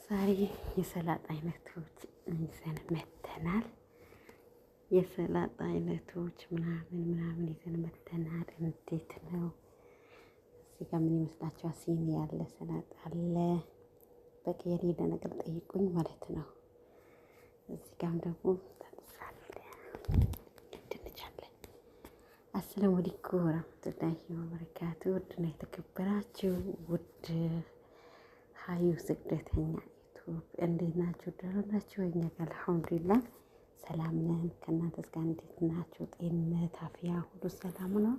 ዛሬ የሰላጣ አይነቶች ይዘን መተናል። የሰላጣ አይነቶች ምናምን ይዘን መተናል። እንዴት ነው? እዚህ ጋር ምን ይመስላችኋል? ሲኒ ያለ ሰላጣ አለ። በቃ የሌለ ነገር ጠይቁኝ ማለት ነው። እዚህ ጋርም ደግሞ ድንች አለ። አሰላሙ አለይኩም ወራህመቱላሂ ወበረካቱ። ውድና የተከበራችሁ ውድ ሀዩ ስደተኛ ዩቱብ እንዴት ናችሁ? ደህና ናችሁ? እኛ ጋር አልሐምዱሊላህ ሰላም ነን። ከእናንተስ ጋር እንዴት ናችሁ? ጤንነት አፍያ ሁሉ ሰላም ነው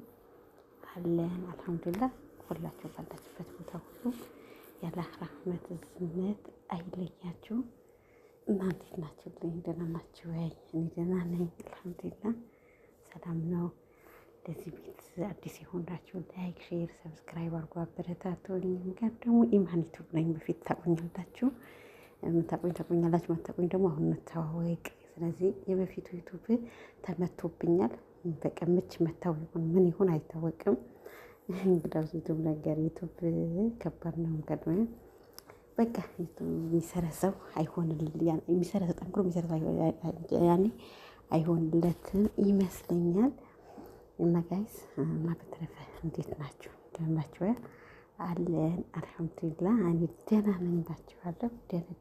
አለን አልሐምዱሊላህ። ሁላችሁ ባላችሁበት ቦታ ሁሉ የአላህ ረህመት እዝነት አይለያችሁ። እናንተ ናችሁ? ደህና ናችሁ ወይ? እኔ ደህና ነኝ አልሐምዱሊላህ ሰላም ነው። ለዚህ ቤት አዲስ የሆናችሁ ላይክ፣ ሼር፣ ሰብስክራይብ አድርጎ አበረታቱኝ። ጋር ደግሞ ኢማን ዩቱብ ነኝ። በፊት ታቆኛላችሁ፣ ታቆኛላችሁ፣ ማታቆኝ ደግሞ አሁን እንተዋወቅ። ስለዚህ የበፊቱ ዩቱብ ተመቶብኛል። በቃ ምች መታው ይሁን ምን ይሁን አይታወቅም። እንግዲህ ዩቱብ ነገር ዩቱብ ከባድ ነው። ቀድሞ በቃ የሚሰራ ሰው የሚሰራ ሰው ጠንክሮ የሚሰራ ያኔ አይሆንለትም ይመስለኛል። እና ጋይስ እና በተረፈ እንዴት ናችሁ? ደህና ናችሁ? አለን አልሐምዱሊላህ። እኔ ደህና ነኝ ባችኋለሁ።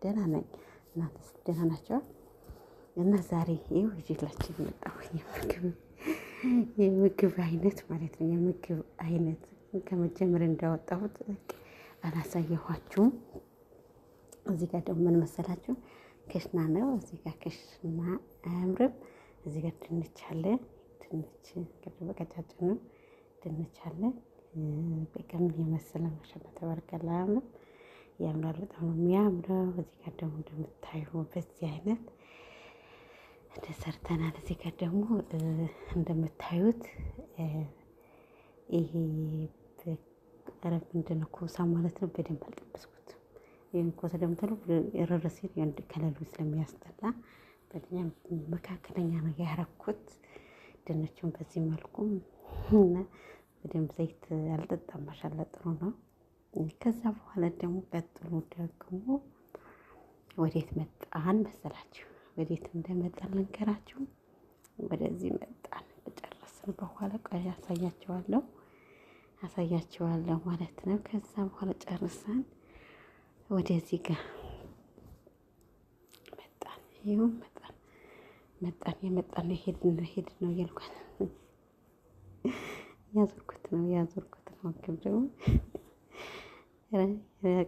ደህና ነኝ። እናንተስ ደህና ናችሁ? እና ዛሬ ይኸው ይዤላችሁ የመጣሁኝ የምግብ አይነት ማለት ነው። የምግብ አይነት ከመጀመሪያ እንዳወጣሁት አላሳየኋችሁም። እዚህ ጋር ደግሞ ምን መሰላችሁ? ክሽና ነው። እዚህ ጋር ክሽና አያምርም? እዚህ ጋር ድንች አለ። ድንች በቀጫጭኑ ነው። ድንች አለ። በቃ ምን የመሰለ ማሻአላ ተባረከላ ነው። ያምራል፣ በጣም ነው የሚያምረው። እዚህ ጋር ደግሞ እንደምታዩ በዚህ አይነት ሰርተናል። እዚህ ጋር ደግሞ እንደምታዩት ይሄ በረብ ምንድን ነው ኮሳ ማለት ነው። በደንብ አልጠበስኩት። ይሄን ኮሳ ደግሞ ተሉ የረረሴ ከለሉ ስለሚያስጠላ በደንብ መካከለኛ ነው ያረኩት። ድንቹን በዚህ መልኩ እና በደንብ ዘይት አልጠጣም። ማሻአላ ጥሩ ነው። ከዛ በኋላ ደግሞ ቀጥሎ ደግሞ ወዴት መጣን መሰላችሁ? ወዴት እንደመጣን ልንገራችሁ። ወደዚህ መጣን። ከጨረስን በኋላ ቆይ አሳያችኋለሁ ማለት ነው። ከዛ በኋላ ጨርሰን ወደዚህ ጋር መጣን። ይሁን መጣን ሄድን ነው እያልኳት ያዞርኩት ነው ደግሞ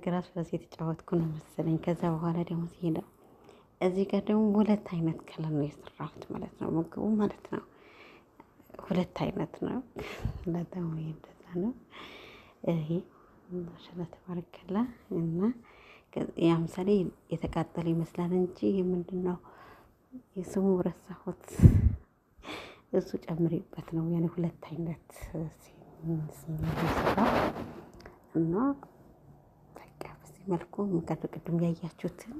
ግራስ በዚህ የተጫወትኩ ነው መሰለኝ። ከዛ በኋላ ደግሞ ሲሄደው እዚህ ጋር ደግሞ ሁለት አይነት ከለር ነው የሰራሁት ማለት ነው። ምግቡ ማለት ነው ሁለት አይነት ነው። ለታው እንደዛ ነው። ይሄ ማሻአላ ተባረከላ እና ያ ምሳሌ የተቃጠለ ይመስላል እንጂ ምንድነው የስሙ ረሳሁት። እሱ ጨምሬበት ነው ያኔ ሁለት አይነት እና በቃ በዚህ መልኩ ቅድም ያያችሁትን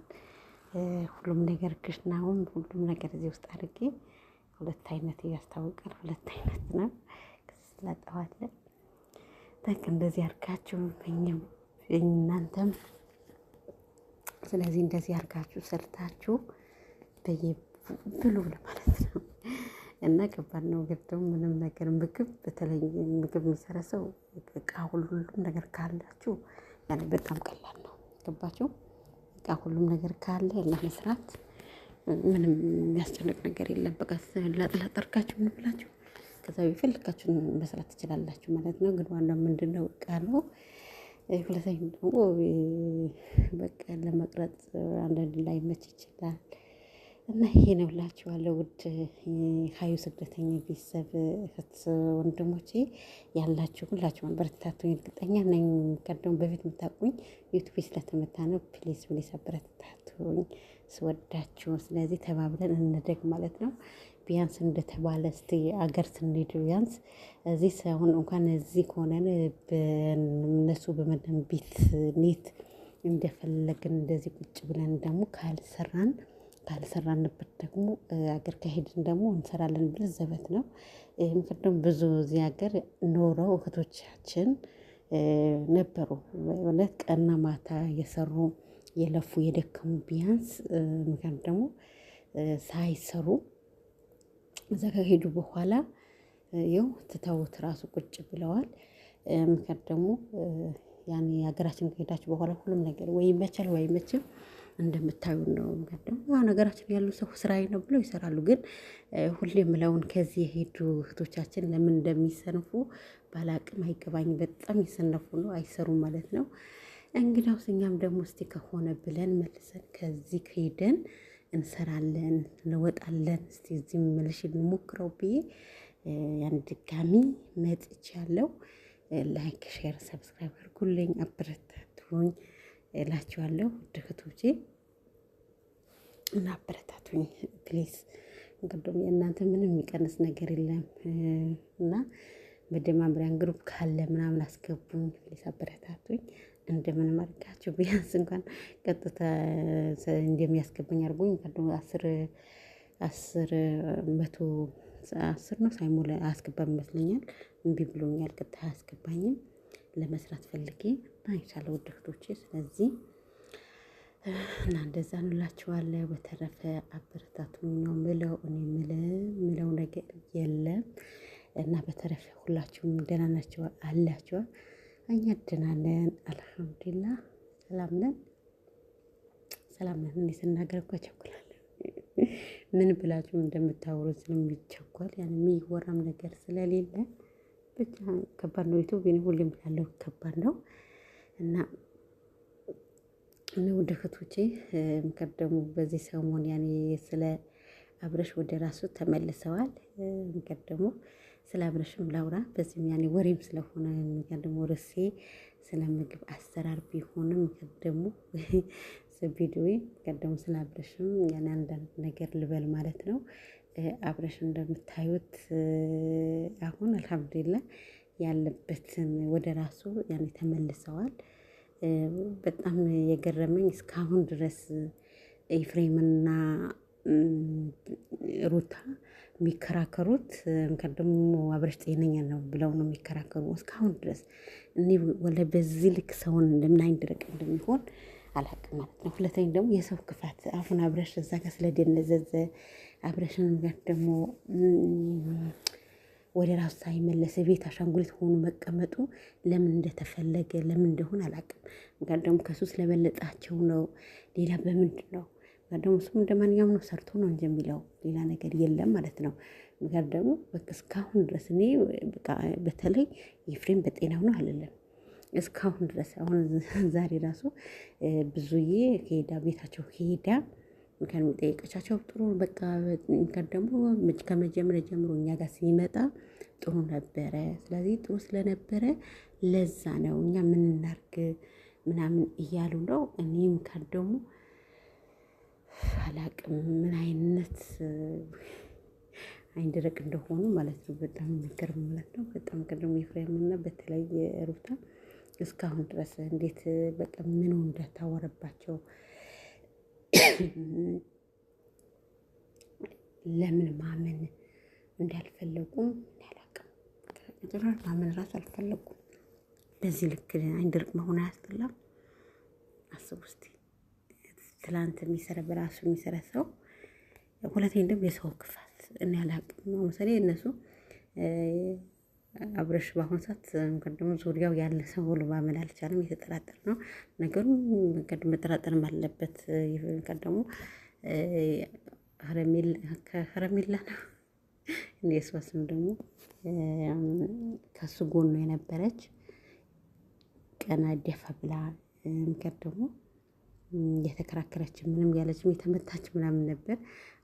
ሁሉም ነገር ክሽናውም ሁሉም ነገር እዚህ ውስጥ አድርጌ ሁለት አይነት ያስታውቃል። ሁለት አይነት ነው ስለጠዋለ በቃ እንደዚህ አድርጋችሁ እናንተም ስለዚህ እንደዚህ አድርጋችሁ ሰርታችሁ ብሉ ለማለት ነው። እና ከባድ ነው ግን ምንም ነገር ምግብ በተለይ ምግብ የሚሰራ ሰው እቃ ሁሉም ነገር ካላችሁ ያኔ በጣም ቀላል ነው። ገባችሁ? እቃ ሁሉም ነገር ካለ ለመስራት ምንም የሚያስጨንቅ ነገር የለም። በቃ ላጥላጠርካችሁ ምን ብላችሁ ከዛ ቢፈልጋችሁ መስራት ትችላላችሁ ማለት ነው። ግን ዋናው ምንድነው እቃ ነው። ሁለተኛ ደግሞ በቃ ለመቅረጽ አንዳንድ ላይ መች ይችላል። እና ይሄ ነው እላችኋለሁ። ውድ ሀዩ ስደተኛ ቤተሰብ ወንድሞቼ ያላችሁ ሁላችሁ አበረታቱኝ። እርግጠኛ ነኝ ቀደም በፊት የምታውቁኝ ዩቲዩብ ስለተመታ ነው። ፕሊዝ አበረታቱኝ ስወዳችሁ። ስለዚህ ተባብለን እንደግ ማለት ነው። ቢያንስ እንደተባለ እስቲ አገር ስንሄድ ቢያንስ እዚህ ሳይሆን እንኳን እዚህ ከሆነን በእነሱ በመዳም ቤት ኔት እንደፈለግን እንደዚህ ቁጭ ብለን ደግሞ ካልሰራንበት ደግሞ አገር ከሄድን ደግሞ እንሰራለን ብለን ዘበት ነው። ምክንያቱም ብዙ እዚህ ሀገር ኖረው እህቶቻችን ነበሩ። እውነት ቀንና ማታ እየሰሩ የለፉ የደከሙ ቢያንስ ምክንያቱም ደግሞ ሳይሰሩ እዛ ከሄዱ በኋላ ይኸው ትተውት ራሱ ቁጭ ብለዋል። ምክንያቱም ደግሞ ያኔ ሀገራችን ከሄዳችሁ በኋላ ሁሉም ነገር ወይ ይመቻል ወይ አይመችም እንደምታዩ ነው። ምክንያቱም ያው ነገራችን ያሉ ሰው ስራዬ ነው ብለው ይሰራሉ። ግን ሁሌ የምለውን ከዚህ የሄዱ እህቶቻችን ለምን እንደሚሰንፉ ባላቅም አይገባኝም። በጣም የሰነፉ ነው፣ አይሰሩም ማለት ነው። እንግዲያውስ እኛም ደግሞ እስቲ ከሆነ ብለን መልሰን ከዚህ ከሄደን እንሰራለን እንወጣለን። እስቲ እዚህ መልሽ እንሞክረው ብዬ ያን ድጋሚ መጥቻለሁ። ላይክ ሼር ሰብስክራይብ አድርጉልኝ፣ አበረታቱኝ እላችኋለሁ ውድ እህቶቼ እና አበረታቱኝ ፕሊዝ። እንግዲህ የእናንተ ምንም የሚቀንስ ነገር የለም እና መደማመሪያን ግሩፕ ካለ ምናምን አስገቡኝ ፕሊዝ፣ አበረታቱኝ። እንደምንም አድርጋችሁ ቢያንስ እንኳን ቀጥታ እንደሚያስገባኝ አድርጎኝ አስር ነው ሳይሞላ አያስገባም ይመስለኛል። እምቢ ብሎኛል። ቀጥታ አያስገባኝም። ለመስራት ፈልጌ አይቻለሁ ውድ እህቶቼ። ስለዚህ እና እንደዛ እንላችኋለሁ። በተረፈ አበረታቱኝ ነው ምለው። እኔ ምለው ነገር የለም እና በተረፈ ሁላችሁም ደህና ናችሁ አላችሁ? እኛ ደህና ነን አልሐምዱሊላህ። ሰላም ነን። እኔ ስናገር እኮ እቸኩላለሁ። ምን ብላችሁ እንደምታወሩ ስለሚቸኮል ያን የሚወራም ነገር ስለሌለ ብቻ ከባድ ነው። ኢትዮጵያ ሁሌም ብላለሁ ከባድ ነው እና ውድ እህቶቼ ደግሞ በዚህ ሰሞን ያኔ ስለ አብረሽ ወደ ራሱ ተመልሰዋል። ደግሞ ስለ አብረሽም ላውራ በዚህም ያኔ ወሬም ስለሆነ ደግሞ ርዕሴ ስለ ምግብ አሰራር ቢሆንም ደግሞ ቪዲዮ ደግሞ ስለ አብረሽም ያኔ አንዳንድ ነገር ልበል ማለት ነው። አብረሽ እንደምታዩት አሁን አልሐምዱሊላህ ያለበትን ወደ ራሱ ያኔ ተመልሰዋል። በጣም የገረመኝ እስካሁን ድረስ ኤፍሬምና ሩታ የሚከራከሩት ምክንያቱም ደግሞ አብረሽ ጤነኛ ነው ብለው ነው የሚከራከሩ እስካሁን ድረስ። እኔ ወለ በዚህ ልክ ሰውን እንደምን አይንድረቅ እንደሚሆን አላውቅም ማለት ነው። ሁለተኛ ደግሞ የሰው ክፋት አሁን አብረሽ እዛ ጋር ስለደነዘዘ አብረሽን ጋር ደግሞ ወደ ራሱ ሳይመለስ ቤት አሻንጉሊት ሆኖ መቀመጡ ለምን እንደተፈለገ ለምን እንደሆነ አላውቅም። ምክንያቱም ደግሞ ከሱ ስለበለጣቸው ነው። ሌላ በምንድን ነው? ደግሞ እሱም እንደማንኛውም ነው ሰርቶ ነው እንጂ የሚለው ሌላ ነገር የለም ማለት ነው። ምክንያቱም ደግሞ በቃ እስካሁን ድረስ እኔ በቃ በተለይ ኤፍሬም በጤናው ነው አልልም። እስካሁን ድረስ አሁን ዛሬ ራሱ ብዙዬ ከሄዳ ቤታቸው ከሄዳ ምክንያቱም የጠየቀቻቸው ጥሩ በቃ ምክንያቱም ደግሞ ከመጀመሪያ ጀምሮ እኛ ጋር ሲመጣ ጥሩ ነበረ። ስለዚህ ጥሩ ስለነበረ ለዛ ነው እኛ ምን እናድርግ ምናምን እያሉ ነው። እኔም ደግሞ አላቅም ምን አይነት አይንደረቅ እንደሆኑ ማለት ነው። በጣም የሚገርም ማለት ነው። በጣም ደግሞ ኤፍሬም እና በተለይ ሩታ እስካሁን ድረስ እንዴት በቃ ምኑ እንደታወረባቸው ለምን ማመን እንዳልፈለጉም አላውቅም። ማመን ራሱ አልፈለጉም። በዚህ ልክ አይንደርቅ መሆን አያስጠላም? አስቡ እስቲ። ትላንት የሚሰራ በራሱ የሚሰራ ሰው ሁለተኛ ደግሞ የሰው ክፋት እኔ አላውቅም ነው መሰለኝ። እነሱ አብረሽ በአሁኑ ሰዓት ደግሞ ዙሪያው ያለ ሰው ሁሉ ማመን አልቻለም። የተጠራጠር ነው ነገሩ። መጠራጠርም አለበት። ደግሞ ከረሜላ ነው እንደ እሷ ስም ደግሞ ከሱ ጎኑ የነበረች ቀና ደፋ ብላ ምክር ደግሞ የተከራከረች ምንም ያለችም የተመታች ምናምን ነበር።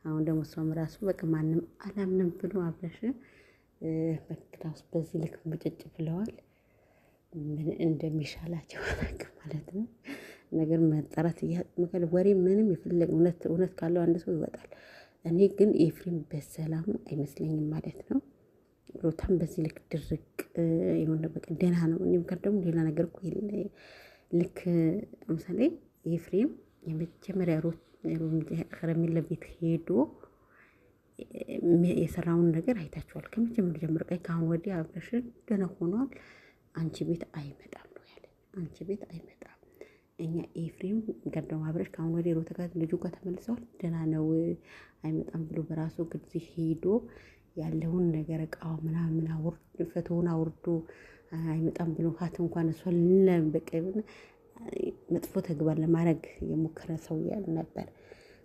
አሁን ደግሞ እሷም ራሱ በቃ ማንም አላምንም ብሎ አብረሽ በክላስ በዚህ ልክ ምጭጭ ብለዋል። ምን እንደሚሻላቸው አላውቅም ማለት ነው። ነገር መጣራት እያጥመቀል ወሬ ምንም የፈለገ እውነት ካለው አንድ ሰው ይወጣል። እኔ ግን ኤፍሬም በሰላም አይመስለኝም ማለት ነው። ሩታም በዚህ ልክ ድርቅ የሆነ በቃ ደህና ነው። እኔም ደግሞ ሌላ ነገር እኮ ልክ ለምሳሌ ኤፍሬም የመጀመሪያ ከረሜላ ቤት ሄዶ የሰራውን ነገር አይታችኋል። ከመጀመሪያ ጀምሮ ከአሁን ወዲህ አብረሽን ደህና ሆኗል። አንቺ ቤት አይመጣም ነው ያለ። አንቺ ቤት አይመጣም እኛ ኤፍሬም ገደው አብረሽ ከአሁን ወዲህ ሩታ ጋር ልጁ ጋር ተመልሰዋል። ደህና ነው አይመጣም ብሎ በራሱ ጊዜ ሄዶ ያለውን ነገር እቃው ምናምን ፈቶውን አውርዶ አይመጣም ብሎ ሀት እንኳን እሷ በቃ መጥፎ ተግባር ለማድረግ የሞከረ ሰው ነበር።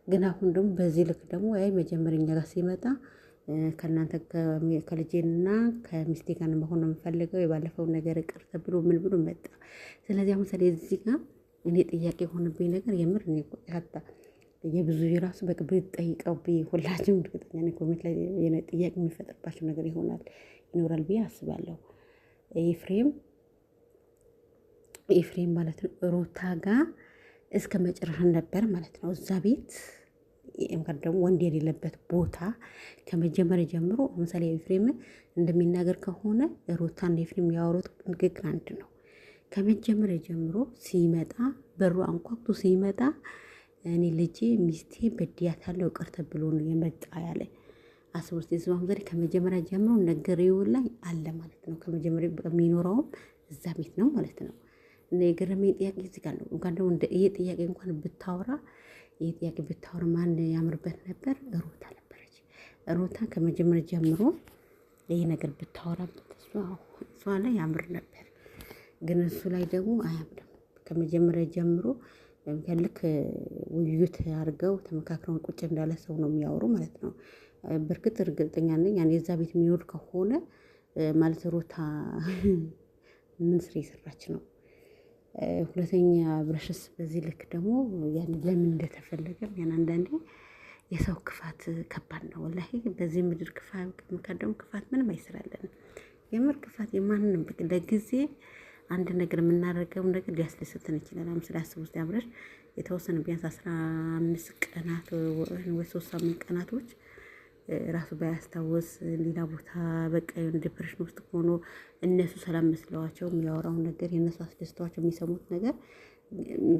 ግን አሁን ደግሞ በዚህ ልክ ደግሞ መጀመሪያ እኛ ጋር ሲመጣ ከእናንተ ከልጄና ከሚስቴ ጋር መሆን ነው የምፈልገው የባለፈውን ነገር ይቅር ተብሎ ምን ብሎ መጣ። ስለዚህ አሁን ስለዚህ እዚህ ጋር እኔ ጥያቄ የሆነብኝ ነገር የምር እኔ ቆጣታ የብዙ የራሱ በቅብ ጠይቀው ሁላችሁም እርግጠኛ ነኝ ኮሜንት ላይ ጥያቄ የሚፈጥርባቸው ነገር ይኖራል ብዬ አስባለሁ። ኤፍሬም ማለት ነው ሩታ ጋር እስከ መጨረሻ ነበር ማለት ነው እዛ ቤት እንኳን ደግሞ ወንድ የሌለበት ቦታ ከመጀመሪያ ጀምሮ ለምሳሌ ኤፍሬም እንደሚናገር ከሆነ ሩታና ኤፍሬም ያወሩት ንግግር አንድ ነው። ከመጀመሪያ ጀምሮ ሲመጣ በሩ አንኳኩቶ ሲመጣ እኔ ልጄ ሚስቴ በድያታለሁ ይቅርታ ብሎ ነው የመጣ ያለ። አስቡት የዝባም ዘሪ ከመጀመሪያ ጀምሮ ነገሬው ላይ አለ ማለት ነው። ከመጀመሪያ የሚኖረውም እዛ ቤት ነው ማለት ነው። እና የገረመኝ ጥያቄ እዚህ ጋር ነው። እንኳን ደግሞ ይሄ ጥያቄ እንኳን ብታወራ ማን ያምርበት ነበር? ሩታ ነበረች። ሩታ ከመጀመሪያ ጀምሮ ይሄ ነገር ብታወራበት እሷ ላይ ያምር ነበር። ግን እሱ ላይ ደግሞ አያምርም። ከመጀመሪያ ጀምሮ ልክ ውይይት አድርገው ተመካክረው ቁጭ እንዳለ ሰው ነው የሚያወሩ ማለት ነው። በርግጥ እርግጠኛ ነኝ ያን የዛ ቤት የሚኖር ከሆነ ማለት ሩታ ምን ስራ የሰራች ነው። ሁለተኛ ብረሽስ በዚህ ልክ ደግሞ ያን ለምን እንደተፈለገ ያን አንዳንዴ የሰው ክፋት ከባድ ነው። ወላሂ በዚህ ምድር ክፋት ምንም አይሰራልንም። የምር ክፋት የማንንም ለጊዜ አንድ ነገር የምናደርገው ነገር ሊያስደስተን ይችላል። ለምሳሌ አስቡት አብረሽ የተወሰነ ቢያንስ 15 ቀናት ወይ 3 ሳምንት ቀናቶች ራሱ ባያስታውስ ሌላ ቦታ በቃ የሆነ ዲፕሬሽን ውስጥ ሆኖ እነሱ ሰላም መስለዋቸው የሚያወራውን ነገር የነሱ አስደስተዋቸው የሚሰሙት ነገር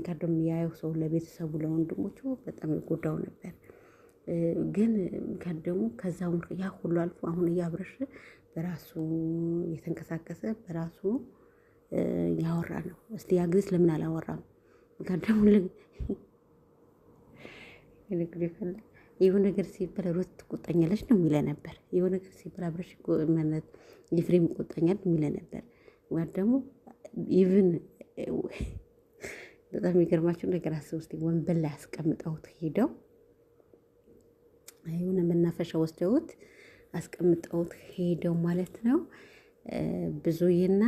ከደም ያየው ሰው ለቤተሰቡ ለወንድሞቹ በጣም ይጎዳው ነበር። ግን ከደሙ ከዛው ያ ሁሉ አልፎ አሁን እያብረሽ በራሱ የተንቀሳቀሰ በራሱ ያወራ ነው። እስቲ ያ ጊዜ ለምን አላወራም? ከደሙ የሆነ ነገር ሲባል ሩት ትቆጣኛለች ነው የሚለ ነበር። የሆነ ነገር ሲባል አብረሽ ማለት ኤፍሬም ይቆጣኛል የሚለ ነበር። ወይ ደግሞ ኢቭን በጣም የሚገርማችሁ ነገር አስቡ እስቲ ወንበር ላይ አስቀምጠውት ሄደው የሆነ መናፈሻ ወስደውት አስቀምጠውት ሄደው ማለት ነው። ብዙዬና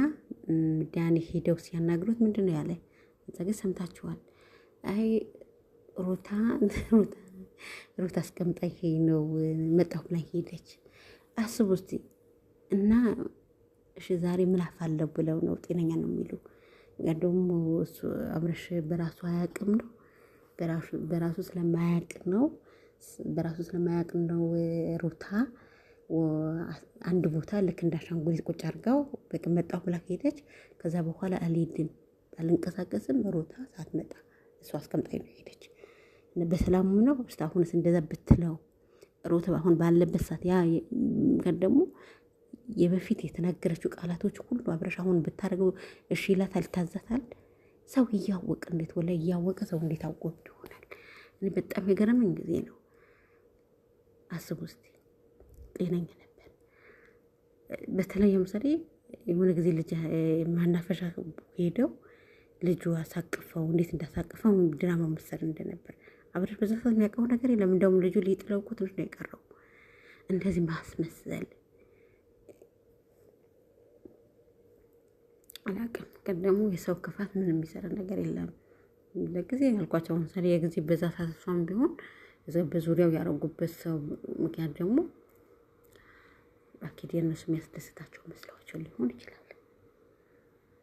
ዳኒ ሄደው ሲያናግሩት ምንድነው ያለ? እዛ ግን ሰምታችኋል። አይ ሩታ አስቀምጣ ይሄ ነው መጣሁ ላይ ሄደች። አስቡ እስቲ እና እሺ ዛሬ ምን አፋለሁ ብለው ነው ጤነኛ ነው የሚሉ? ደግሞ እሱ አብረሽ በራሱ አያውቅም ነው በራሱ ስለማያውቅ ነው ሩታ አንድ ቦታ ልክ እንዳሻንጉሊት ቁጭ አድርጋው በቃ መጣሁ ብላ ሄደች። ከዛ በኋላ አልሄድም አልንቀሳቀስም ሩታ ሳትመጣ እሷ አስቀምጣኝ ነው ሄደች። በሰላሙ ነው አሁንስ እንደዛ ብትለው ሩታ አሁን ባለበት ሰዓት ያ ደግሞ የበፊት የተናገረችው ቃላቶች ሁሉ አብረሽ አሁን ብታደርገው እሺ ይላታል፣ ታዛታል። ሰው እያወቀ እንዴት ወላሂ እያወቀ ሰው እንዴት አውቆ ይሆናል? እኔ በጣም የገረመኝ ጊዜ ነው። አስቡ እስቲ ጤነኛ ነበር። በተለይ ለምሳሌ የሆነ ጊዜ ልጅ ማናፈሻ ሄደው ልጁ አሳቅፈው እንዴት እንዳሳቅፈው ድራማ መሰል እንደነበር አብረሽ በዛ ሰዓት የሚያውቀው ነገር የለም። እንደውም ልጁ ሊጥለው እኮ ትንሽ ነው የቀረው። እንደዚህ ማስመሰል አላውቅም። ግን ደግሞ የሰው ክፋት ምንም የሚሰራ ነገር የለም። ለጊዜ ያልኳቸው ለምሳሌ የጊዜ በዛ ሰዓት እሷም ቢሆን በዙሪያው ያደረጉበት ሰው ምክንያት ደግሞ አኪድ የነሱ የሚያስደስታቸው መስሏቸው ሊሆን ይችላል።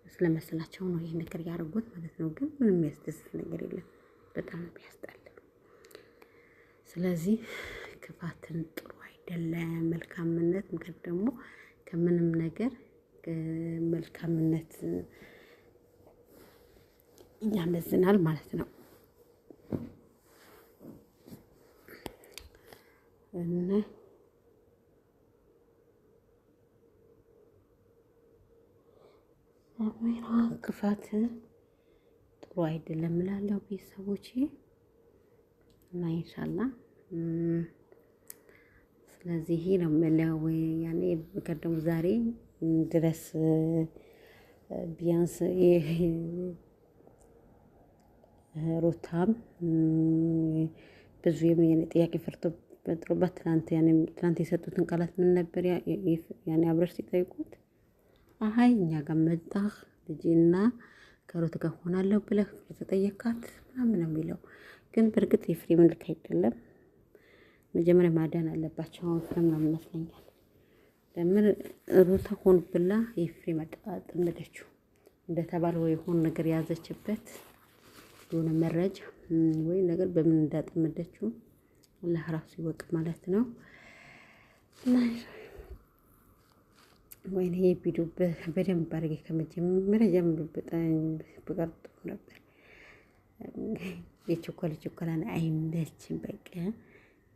ስለመሰላቸው ነው ይሄ ነገር ያደረጉት ማለት ነው። ግን ምንም የሚያስደስት ነገር የለም። በጣም የሚያስጠላ። ስለዚህ ክፋትን ጥሩ አይደለም። መልካምነት ምክር ደግሞ ከምንም ነገር መልካምነት ያመዝናል ማለት ነው። እና ክፋት ጥሩ አይደለም እላለሁ ቤተሰቦቼ እና ኢንሻአላህ ስለዚህ ይሄ ነው የምለው። ያኔ በቀደም ዛሬ ድረስ ቢያንስ ሩታም ብዙ የኔ ጥያቄ ፈጥሮባት ትናንት የሰጡትን ቃላት ምን ነበር ያኔ አብረሽ ሲጠይቁት አሀይ እኛ ጋር መጣህ ልጄና ከሩት ጋር ሆናለሁ ብለህ ከተጠየካት ምናምን ነው የሚለው። ግን በእርግጥ ኤፍሬም ልክ አይደለም። መጀመሪያ ማዳን አለባቸው። አሁን ፍሬም ነው ይመስለኛል። ለምን ሩታ ሆን ብላ ኤፍሬም አጠመደችው እንደተባለው ወይ ሆን ነገር ያዘችበት የሆነ መረጃ ወይ ነገር በምን እንዳጠመደችው አላህ ራሱ ይወቅ ማለት ነው። እና ወይኔ ቪዲዮ በደንብ አድርጌ ከመጀመሪያ ጀምሮ በጣም በቀርጦ ነበር። የቸኮላን አይመችም በቃ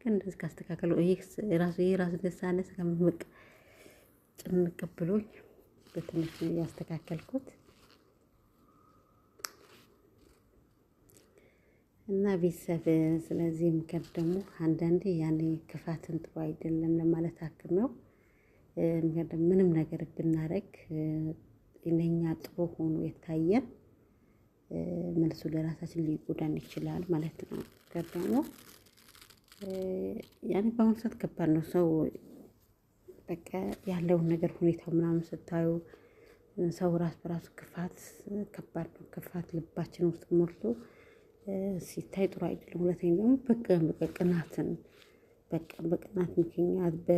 ግን እንደዚህ ካስተካከሉ ይሄ ራሱ ደሳነስ ከምቅ ጭንቅ ብሎኝ በትንሽ ያስተካከልኩት እና ቤተሰብ ስለዚህ ምክር ደግሞ አንዳንዴ ያኔ ክፋትን ጥሩ አይደለም ለማለት አክል ነው። ምንም ነገር ብናረግ ለኛ ጥሩ ሆኖ የታየን መልሱ ለራሳችን ሊጎዳን ይችላል ማለት ነው። ደግሞ ያኔ በአሁኑ ሰዓት ከባድ ነው። ሰው በቃ ያለውን ነገር ሁኔታው ምናምን ስታዩ ሰው ራስ በራሱ ክፋት ከባድ ነው። ክፋት ልባችን ውስጥ ሞልቶ ሲታይ ጥሩ አይደለም። ሁለተኛ ደግሞ በቅናትን በቅናት ምክንያት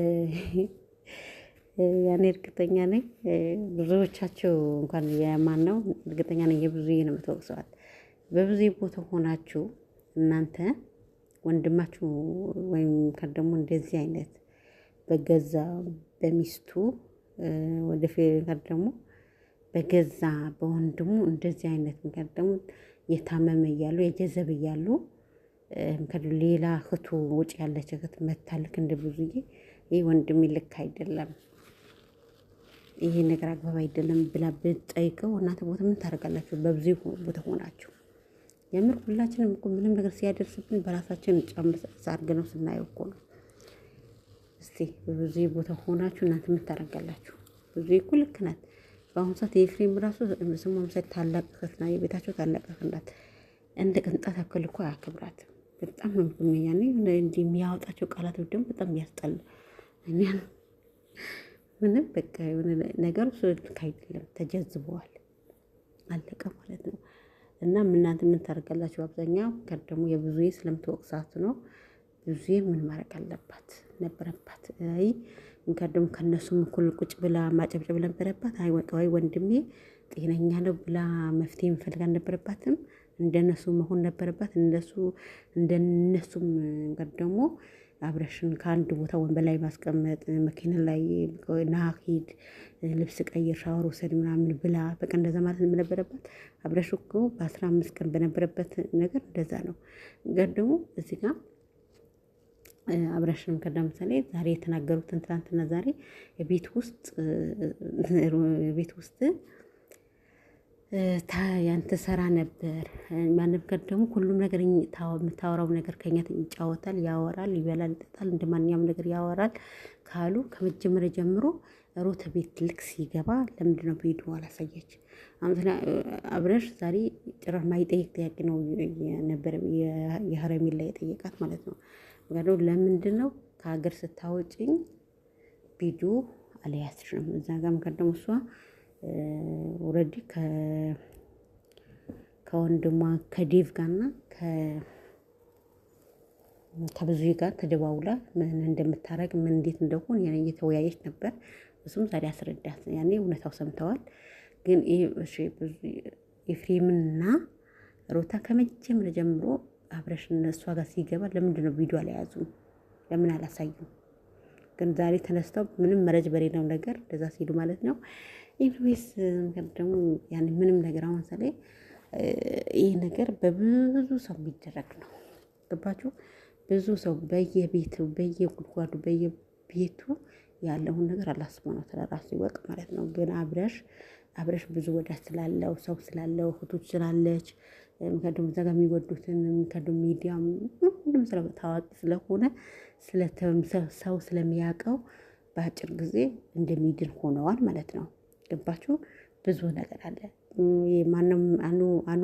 ያኔ እርግጠኛ ነኝ ብዙዎቻቸው እንኳን የማነው እርግጠኛ ነኝ የብዙዬ ነው የምትወቅሰዋል። በብዙዬ ቦታ ሆናችሁ እናንተ ወንድማችሁ ወይም ከደሞ እንደዚህ አይነት በገዛ በሚስቱ ወደፊት ደግሞ በገዛ በወንድሙ እንደዚህ አይነት ምክንያት ደግሞ የታመመ እያሉ የጀዘብ እያሉ ሌላ እህቱ ውጭ ያለች እህት መታልክ እንደ ብዙዬ ይሄ ወንድሜ ልክ አይደለም፣ ይሄ ነገር አግባብ አይደለም ብላ ብትጠይቀው እናንተ ቦታ ምን ታደርጋላችሁ? በብዙ ቦታ ሆናችሁ የምር ሁላችንም እኮ ምንም ነገር ሲያደርስብን በራሳችን ጨምር አድርገን ነው ስናየው እኮ ነው። እስቲ በብዙ ቦታ ሆናችሁ እናንተ ምን ታደርጋላችሁ? ብዙ እኮ ልክ ናት። በአሁኑ ሰዓት የኤፍሬም ራሱ ስሟም ሳይት ታላቅ እህት ናት። የቤታቸው ታላቅ እህት ናት። እንደ ቅንጣት ያክል እኮ አያከብራትም። በጣም ነው የሚያኔ እንዲህ የሚያወጣቸው ቃላቶች ደግሞ በጣም ያስጠላ። ምንም በቃ የሆነ ነገሩ ልክ አይደለም። ተጀዝበዋል አለቀ ማለት ነው። እና እናንተ ምን ታደርጋላችሁ? አብዛኛው ደግሞ የብዙዬ ስለምትወቅሳት ነው። ብዙዬ ምን ማድረግ አለባት ነበረባት? አይ እንኳን ደግሞ ከነሱም እኩል ቁጭ ብላ ማጨብጨብ ነበረባት። አይ ወንድሜ ጤነኛ ነው ብላ መፍትሄ መፈልግ አልነበረባትም። እንደነሱ መሆን ነበረባት። እንደነሱም ደግሞ አብረሽን ከአንድ ቦታ ወንበር ላይ ማስቀመጥ፣ መኪና ላይ ና ሂድ፣ ልብስ ቀይር፣ ሻወር ውሰድ ምናምን ብላ በቃ እንደዛ ማለት ነበረባት። አብረሽ እኮ በ15 ቀን በነበረበት ነገር እንደዛ ነው። ግን ደግሞ እዚህ ጋር አብረሽንም ለምሳሌ ዛሬ የተናገሩትን ትናንትና ዛሬ ቤት ውስጥ ያንተ ሰራ ነበር ማንበከት ደግሞ ሁሉም ነገር የምታወራው ነገር ከኛ ይጫወታል፣ ያወራል፣ ይበላል፣ ይጠጣል፣ እንደማንኛውም ነገር ያወራል ካሉ ከመጀመሪያ ጀምሮ ሩት ቤት ልክ ሲገባ ለምንድነው ቪዲዮ አላሳየች? አብረሽ ዛሬ ጭራሽ ማይጠይቅ ጥያቄ ነው ነበር የሀረሚላ የጠየቃት ማለት ነው። ምክንያቱም ለምንድነው ከሀገር ስታወጪኝ ቪዲዮ አልያዝሽም? እዛ ጋር ምክንያቱም ደግሞ እሷ ኦልሬዲ ከወንድሟ ከዴቭ ጋርና ከብዙዬ ጋር ተደዋውላ ምን እንደምታረግ ምን እንዴት እንደሆነ ያኔ እየተወያየች ነበር። እሱም ዛሬ አስረዳት። ያኔ እውነታው ሰምተዋል። ግን እሺ ኤፍሬምና ሩታ ከመጀመሪያ ጀምሮ አብረሽ እሷ ጋር ሲገባ ለምንድነው ቪዲዮ አልያዙም? ለምን አላሳዩም? ግን ዛሬ ተነስተው ምንም መረጃ በሌለው ነገር እንደዛ ሲሉ ማለት ነው። ኢንዌስ ደግሞ ያኔ ምንም ነገር አሁን ሰለ ይሄ ነገር በብዙ ሰው የሚደረግ ነው። ገባችሁ? ብዙ ሰው በየቤቱ በየጉድጓዱ በየቤቱ ያለውን ነገር አላስቦ ነው ስለራሱ ይወቅ ማለት ነው። ግን አብረሽ አብረሽ ብዙ ወዳጅ ስላለው ሰው ስላለው እህቶች ስላለች ምክንያቱም እዛ ጋር የሚወዱትን ምክንያቱም ሚዲያም ሁሉም ታዋቂ ስለሆነ ሰው ስለሚያውቀው በአጭር ጊዜ እንደሚድን ሆነዋል ማለት ነው። ገባችሁ? ብዙ ነገር አለ። ማንም አኑ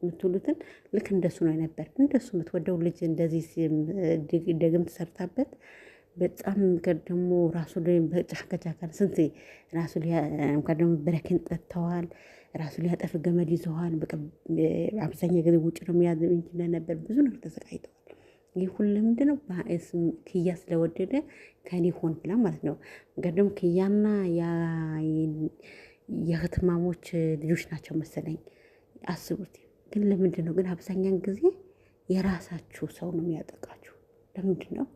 የምትውሉትን ልክ እንደሱ ነው የነበር እንደሱ የምትወደው ልጅ እንደዚህ ደግም ተሰርታበት በጣም ደግሞ ራሱ በጫከጫከን ስንት ራሱ ደግሞ በረኪን ጠጥተዋል። ራሱ ሊያጠፍ ገመድ ይዘዋል። በቃ አብዛኛው ጊዜ ውጭ ነው የሚያድር እንጂ ነበር ብዙ ነገር ተሰቃይተዋል። ይህ ሁሉ ምንድነው ክያ ስለወደደ ከኔ ሆን ብላ ማለት ነው። ደግሞ ክያና የህትማሞች ልጆች ናቸው መሰለኝ። አስቡት ግን ለምንድን ነው ግን አብዛኛውን ጊዜ የራሳችሁ ሰው ነው የሚያጠቃችሁ? ለምንድን ነው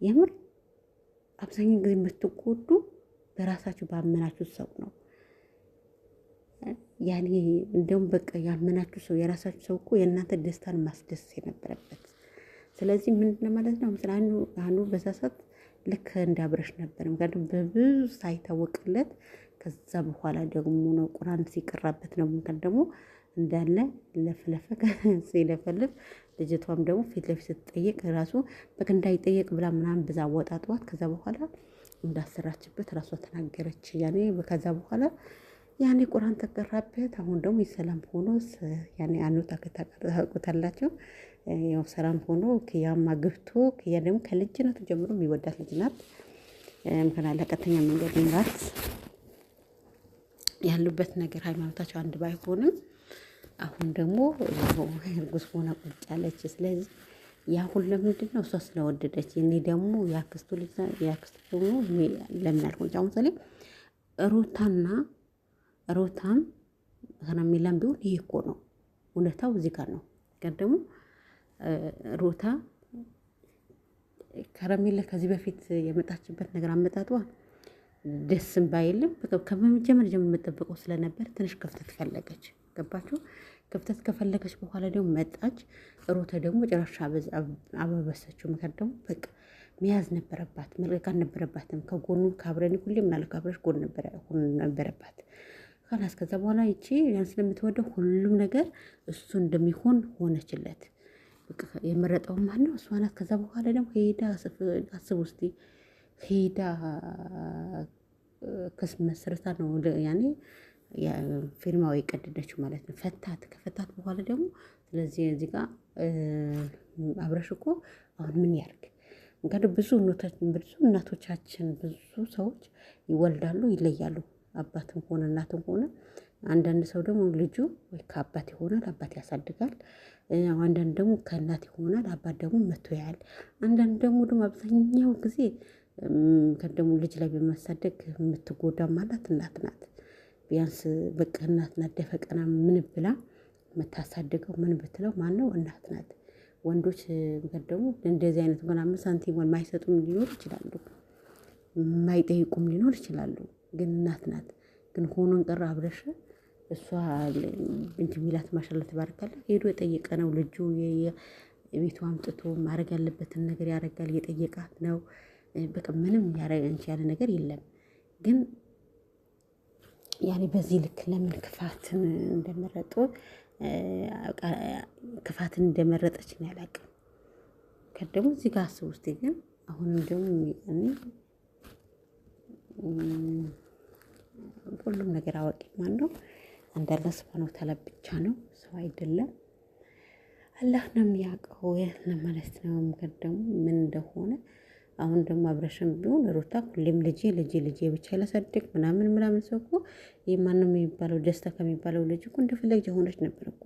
የምር አብዛኛውን ጊዜ የምትጎዱ በራሳችሁ ባመናችሁ ሰው ነው። ያኔ እንደውም በቃ ያመናችሁ ሰው የራሳችሁ ሰው እኮ የእናንተ ደስታን ማስደሰት የነበረበት። ስለዚህ ምንድነው ማለት ነው ምስል አንዱ በዛ ሰዓት ልክ እንዳብረሽ ነበር። ምክንያቱም በብዙ ሳይታወቅለት ከዛ በኋላ ደግሞ ነው ቁርአን ሲቀራበት ነው። ምክንያቱም ደግሞ እንዳለ ለፍለፈ ሲለፈልፍ ልጅቷም ደግሞ ፊት ለፊት ስትጠየቅ ራሱ በቃ እንዳይጠየቅ ብላ ምናምን ብዛ ወጣጧት። ከዛ በኋላ እንዳሰራችበት ራሷ ተናገረች። ያኔ ከዛ በኋላ ያኔ ቁርአን ተቀራበት። አሁን ደግሞ የሰላም ሆኖ ያኔ አኑታ ታውቁታላችሁ። ያው ሰላም ሆኖ ክያማ ግብቶ ክያ ደግሞ ከልጅነቱ ጀምሮ የሚወዳት ልጅ ናት። ምክንያቱም ለቀጥተኛ መንገድ ናት ያሉበት ነገር ሃይማኖታቸው አንድ ባይሆንም አሁን ደግሞ እርጉዝ ሆና ቁጭ ያለች። ስለዚህ ያ ሁሉ ምንድን ነው እሷ ስለወደደች። እኔ ደግሞ ያክስቱ ልጅ ያክስቱ ደግሞ ለምን አልሆነች? አሁን ሰሌ ሩታም ከረሜላም ቢሆን ይሄ እኮ ነው እውነታው እዚህ ጋር ነው። ግን ደግሞ ሩታ ከረሜላ ከዚህ በፊት የመጣችበት ነገር አመጣጧ ደስም ባይልም ከመጀመር የምጠብቀው ስለነበር ትንሽ ክፍተት ፈለገች። ገባችሁ? ክፍተት ከፈለገች በኋላ ደግሞ መጣች። ሩታ ደግሞ ጭራሽ አበበሰችው። ምክንያት ደግሞ በቃ መያዝ ነበረባት፣ መልቀቅ አልነበረባትም። ከጎኑ ካብረኒ ሁሌ ምናልክ አብረሽ ጎን ነበረባት። ካላስ ከዛ በኋላ ይቺ ያን ስለምትወደው ሁሉም ነገር እሱ እንደሚሆን ሆነችለት። በቃ የመረጠው ማን ነው? እሷ ናት። ከዛ በኋላ ደግሞ ሄዳ አስቡ እስቲ ሄዳ ክስ መስርታ ነው ያኔ ፊርማው የቀደደችው ማለት ነው። ከፈታት በኋላ ደግሞ ስለዚህ እዚህ ጋር አብረሽ እኮ አሁን ምን ያርግ እንግዲህ ብዙ እናቶቻችን ብዙ ሰዎች ይወልዳሉ፣ ይለያሉ። አባትም ሆነ እናትም ሆነ አንዳንድ ሰው ደግሞ ልጁ ወይ ከአባት ይሆናል፣ አባት ያሳድጋል። አንዳንድ ደግሞ ከእናት ይሆናል፣ አባት ደግሞ መቶ ያያል። አንዳንድ ደግሞ አብዛኛው ጊዜ ከደሞ ልጅ ላይ በማሳደግ የምትጎዳ ማለት እናት ናት። ቢያንስ በቃ እናት ናት ደፈቀና ምን ብላ የምታሳድገው ምን ብትለው ማነው? እናት ናት። ወንዶች ደግሞ እንደዚህ አይነት ምናምን ሳንቲም የማይሰጡም ሊኖር ይችላሉ፣ የማይጠይቁም ሊኖር ይችላሉ። ግን እናት ናት። ግን ሆኖን ቀረ አብረሽ እሷ እንጂ ሚላት ማሻአላ ተባረካለ ሄዶ የጠየቀ ነው ልጁ የቤቱ አምጥቶ ማድረግ ያለበትን ነገር ያደርጋል። እየጠየቃት ነው። በቃ ምንም ያለ ነገር የለም። ግን ያኔ በዚህ ልክ ለምን ክፋትን እንደመረጠች ነው ያላቅም። ከደሞ እዚህ ጋር አስቡ እስቲ። ግን አሁን ደግሞ ሁሉም ነገር አዋቂ ማን ነው? አንድ አላህ ሱብሃነሁ ወተዓላ ብቻ ነው፣ ሰው አይደለም። አላህ ነው የሚያውቀው ለማለት ነው። ደግሞ ምን እንደሆነ አሁን ደግሞ አብረሽም ቢሆን ሩታ ሁሌም ልጄ ብቻ ላሳድግ ምናምን ሰው እኮ ይህ ማንም የሚባለው ደስታ ከሚባለው ልጅ እኮ እንደፈለግ የሆነች ነበር እኮ።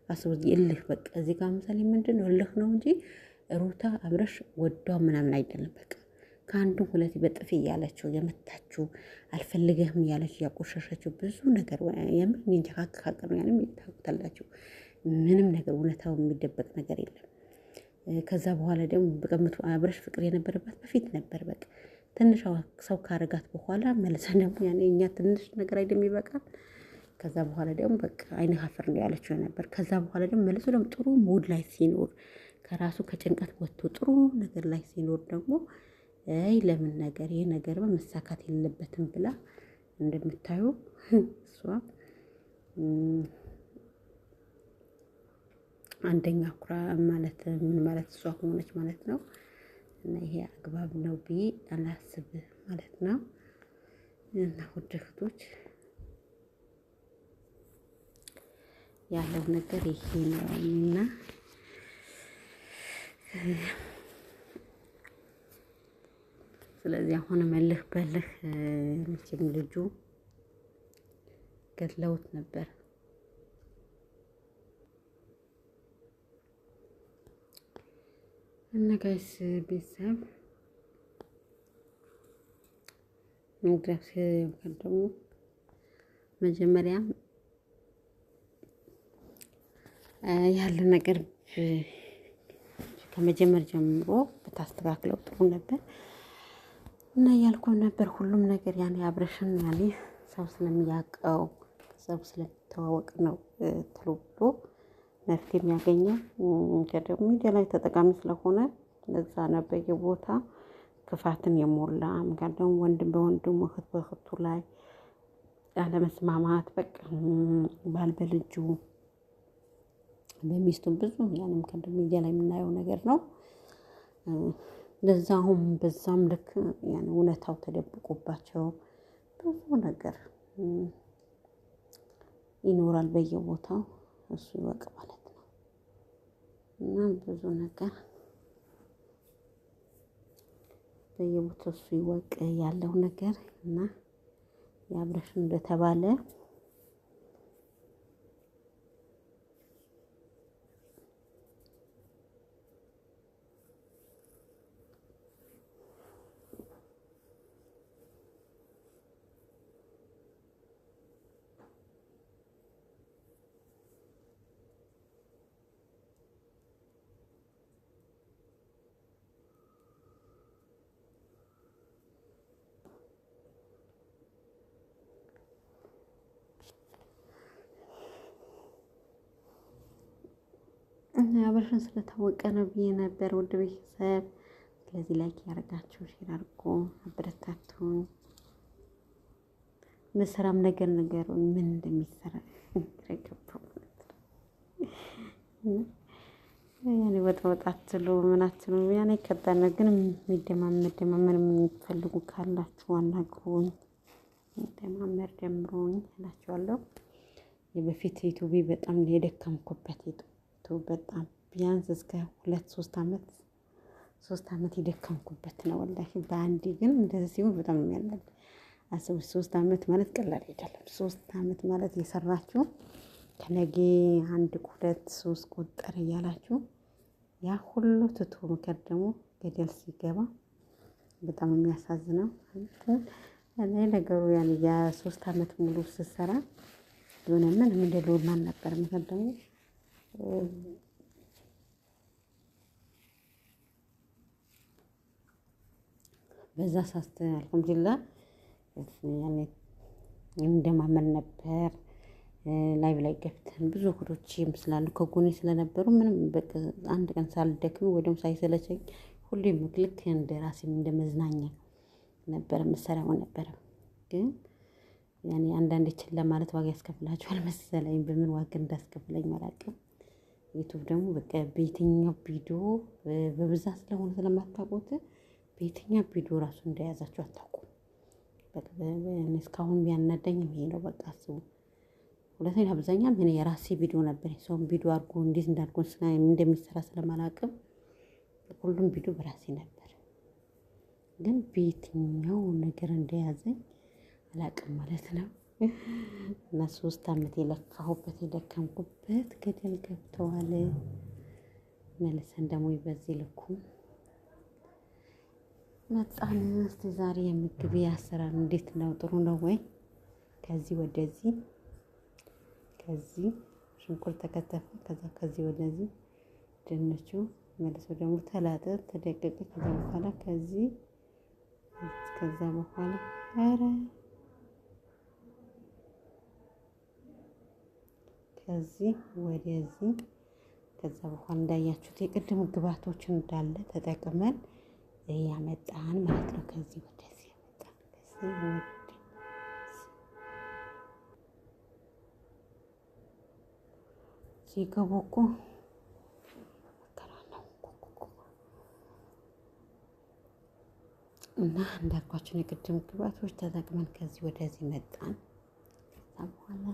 አስቡት እልህ በቃ እዚህ ጋር ምሳሌ ምንድን ነው እልህ ነው እንጂ ሩታ አብረሽ ወዷው ምናምን አይደለም። በቃ ከአንዱ ሁለት በጥፊ እያለችው የመታችው አልፈልግህም እያለችው ያቆሸሸችው ብዙ ነገር የምን እንጀካከካቀ ነው ያንም ታውቁታላችሁ። ምንም ነገር እውነታው የሚደበቅ ነገር የለም። ከዛ በኋላ ደግሞ በቀምቱ አብረሽ ፍቅር የነበረባት በፊት ነበር። በቃ ትንሽ ሰው ካረጋት በኋላ መልሰ ደግሞ ያኔ እኛ ትንሽ ነገር አይደለም ይበቃል። ከዛ በኋላ ደግሞ በቃ አይነ ሀፈር ነው ያለችው ነበር። ከዛ በኋላ ደግሞ መልሶ ደግሞ ጥሩ ሙድ ላይ ሲኖር ከራሱ ከጭንቀት ወጥቶ ጥሩ ነገር ላይ ሲኖር ደግሞ ለምን ነገር ይሄ ነገር መሳካት የለበትም ብላ እንደምታዩ እሷ አንደኛ ኩራ ማለት ምን ማለት እሷ ሆነች ማለት ነው። እና ይሄ አግባብ ነው ብዬ አላስብም ማለት ነው። እና ውድ እህቶች ያለው ነገር ይሄ ነው እና ስለዚህ አሁን መልህ በልህ መቼም ልጁ ገድለውት ነበር። እና ጋይስ ቤተሰብ እንግዲህ ደግሞ መጀመሪያም ያለ ነገር ከመጀመር ጀምሮ ብታስተካክለው ጥሩ ነበር እና እያልኩም ነበር። ሁሉም ነገር ያኔ አብረሽን ያኔ ሰው ስለሚያውቀው ሰው ስለሚተዋወቅ ነው ቶሎ ብሎ መፍትሄ የሚያገኘው። ደግሞ ሚዲያ ላይ ተጠቃሚ ስለሆነ ለዛ ነው በየቦታ ክፋትን የሞላ ምክንያቱም ወንድም በወንድሙ እህት በእህቱ ላይ ያለመስማማት በቃ ባል በልጁ በሚስቱም ብዙ ያንም ከእንደ ሚዲያ ላይ የምናየው ነገር ነው። ለዛውም በዛም ልክ ያን እውነታው ተደብቆባቸው ብዙ ነገር ይኖራል በየቦታው እሱ ይወቅ ማለት ነው። እና ብዙ ነገር በየቦታው እሱ ይወቅ ያለው ነገር እና ያብረሽ እንደተባለ አብረሽን ስለታወቀ ነው ብዬ ነበር ውድ ቤተሰብ። ስለዚህ ላይክ ያደርጋችሁ ሼር አድርጎ አበረታቱኝ። መስራም ነገር ምን እንደሚሰራ ረገባው ያኔ ወጣ አትሉ ምን አትሉ ያኔ ከባድ ነው። ግን መደማመር የምትፈልጉ ካላችሁ አናግሩኝ። መደማመር ጀምሩኝ እላችኋለሁ። የበፊት ዩቲዩብ በጣም የደከምኩበት ዩቲዩብ በጣም ቢያንስ እስከ 3 አመት የደከምኩበት ነው። ወላሂ በአንዴ ግን እንደዚህ ሲሆን በጣም ነው የሚያናድድ። አስቡት 3 አመት ማለት ቀላል አይደለም። 3 አመት ማለት የሰራችሁ ከነገ 1 2 3 ቁጥር እያላችሁ ያ ሁሉ ትቶ ምክር ደግሞ ገደል ሲገባ በጣም የሚያሳዝነው። እኔ ነገሩ ያን የ3 አመት ሙሉ ስሰራ የሆነ ምንም እንደልውል ነበር። ምክር ደግሞ በዛ ሳስተ አልሐምዱሊላህ ያኔ እንደማመን ነበር። ላይቭ ላይ ገብተን ብዙ እህቶቼም ስላሉ ከጎኔ ስለነበሩ ምንም በቃ አንድ ቀን ሳልደክም ወይም ሳይሰለቸኝ ሁሌም ልክ እንደ ራሴም እንደ መዝናኛ ነበር የምሰራው ነበር። ግን ያኔ አንዳንዴ ችላ ማለት ዋጋ ያስከፍላችኋል መሰለኝ። በምን ዋጋ እንዳስከፍለኝ አላውቅም። ዩቲዩብ ደግሞ በቃ በየትኛው ቪዲዮ በብዛት ስለሆነ ስለማታውቁት በየትኛው ቪዲዮ ራሱ እንደያዛችሁ አታውቁም። በቃ እስካሁን ቢያናደኝም ይሄ ነው በቃ አስቡ። ሁለተኛ አብዛኛው እኔ የራሴ ቪዲዮ ነበር። ሰውም ቪዲዮ አድርጎ እንዴት እንዳድርጎ እንደሚሰራ ስለማላውቅም ሁሉም ቪዲዮ በራሴ ነበር። ግን በየትኛው ነገር እንደያዘኝ አላውቅም ማለት ነው። እና 3 አመት የለፋሁበት የደከምኩበት ገደል ገብተዋል። መልሰን ደግሞ በዚህ ልኩ መጣን። እስቲ ዛሬ የምግብ አሰራር እንዴት ነው? ጥሩ ነው ወይ? ከዚህ ወደዚህ ከዚህ ሽንኩርት ተከተፈ። ከዚህ ወደዚህ ድንቹ መልሶ ደግሞ ተላጠ ተደቀቀ። ከዛ በኋላ ከዚህ ወደዚህ ከዛ በኋላ እንዳያችሁት የቅድም ግብአቶችን እንዳለ ተጠቅመን ያመጣን ማለት ነው። ከዚህ ወደዚህ ያመጣን ሲገቡ እኮ እና እንዳልኳቸው የቅድም ግብአቶች ተጠቅመን ከዚህ ወደዚህ መጣን። ከዛ በኋላ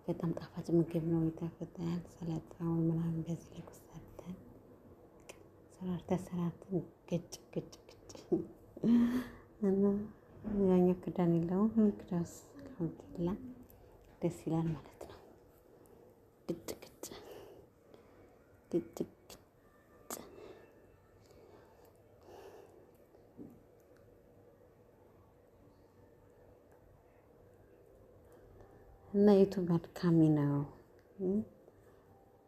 በጣም ጣፋጭ ምግብ ነው የተፈጠረን። ሰላጣውን ምናምን በዚህ ልክ ሰርተን ሰራርተን ግጭ እና ያኛው ክዳን የለውም። ክዳስ አልሐምዱሊላህ ደስ ይላል ማለት ነው። ግጭ እና ዩቱብ አድካሚ ነው።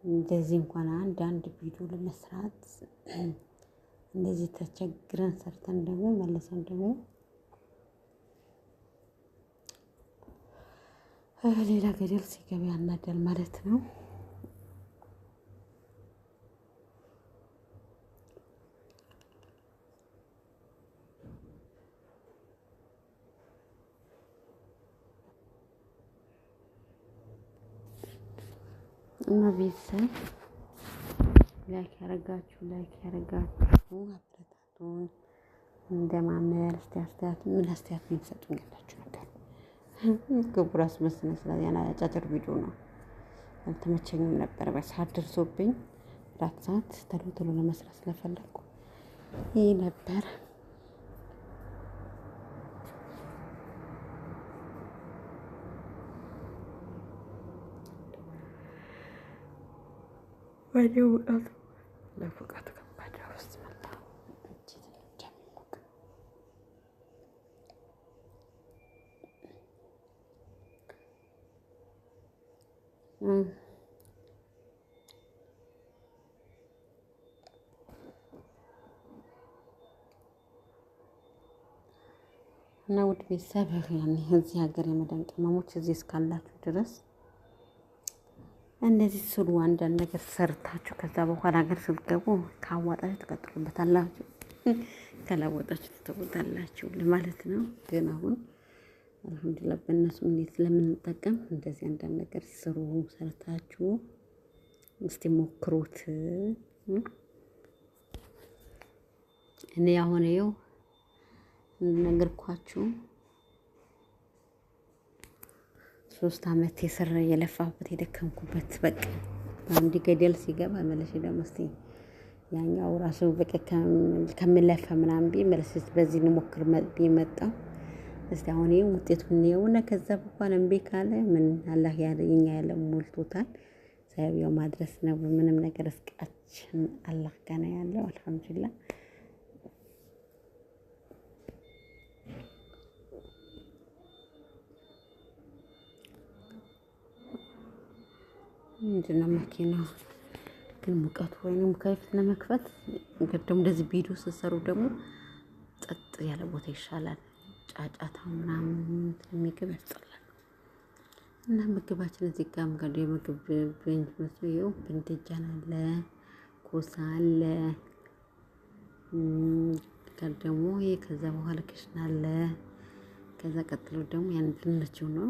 እንደዚህ እንኳን አንድ ቪዲዮ ለመስራት እንደዚህ ተቸግረን ሰርተን ደግሞ መልሰን ደግሞ ሌላ ገደል ሲገባ ያናዳል ማለት ነው። እና ቤተሰብ ላይክ ያረጋችሁ አበረታቱን። እንደማመር አስተያየት ምን ሰጡኝ ያላችሁ ነገር ግቡራስ መስነ ስለ ያና አጫጭር ቪዲዮ ነው። አልተመቸኝም ነበር በሰዓት ደርሶብኝ 4 ሰዓት ቶሎ ለመስራት ስለፈለኩ ይሄ ነበር። ወዲው ለፍቃት ከባድ ውስጥ መጣ እና ውድ ቤተሰብ እዚህ ሀገር የመዳን ቅመሞች እዚህ እስካላችሁ ድረስ እንደዚህ ስሩ። አንዳንድ ነገር ሰርታችሁ ከዛ በኋላ ሀገር ስትገቡ ካዋጣችሁ ትቀጥሉበታላችሁ፣ ካላወጣችሁ ትተውታላችሁ ለማለት ነው። ግን አሁን አልሐምዱሊላህ በእነሱ እንዴት ስለምንጠቀም እንደዚህ አንዳንድ ነገር ስሩ፣ ሰርታችሁ እስቲ ሞክሩት። እኔ አሁን ይኸው ነገርኳችሁ 3 አመት የለፋሁበት የደከምኩበት በቃ አንድ ገደል ሲገባ መለሽ ደግሞ እስቲ ያኛው ራሱ በቃ ከምለፋ ምናምን ቢመለስ በዚህ እንሞክር ቢመጣው እስቲ አሁን ይሄ ውጤቱን ነውና ከዛ በኋላ እምቢ ካለ ምን አላህ ያለኛ ያለ ሞልቶታል። ሳይው ማድረስ ነው። ምንም ነገር እስቃችን አላህ ጋር ነው ያለው። አልሐምዱሊላህ ምንድነው መኪናው ግን ሙቀቱ ወይንም ከፊት ለመክፈት እንግዲህ እንደዚህ ቪዲዮ ስትሰሩ ደግሞ ጸጥ ያለ ቦታ ይሻላል። ጫጫታው ምናምን የሚገብ ያስጠላል። እና ምግባችን እዚህ ጋርም ጋር የምግብ ቤንች መስሎየው ብንደጃን አለ፣ ኮሳ አለ፣ ደግሞ ይሄ ከዛ በኋላ ክሽና አለ። ከዛ ቀጥሎ ደግሞ ያን ድንች ነው።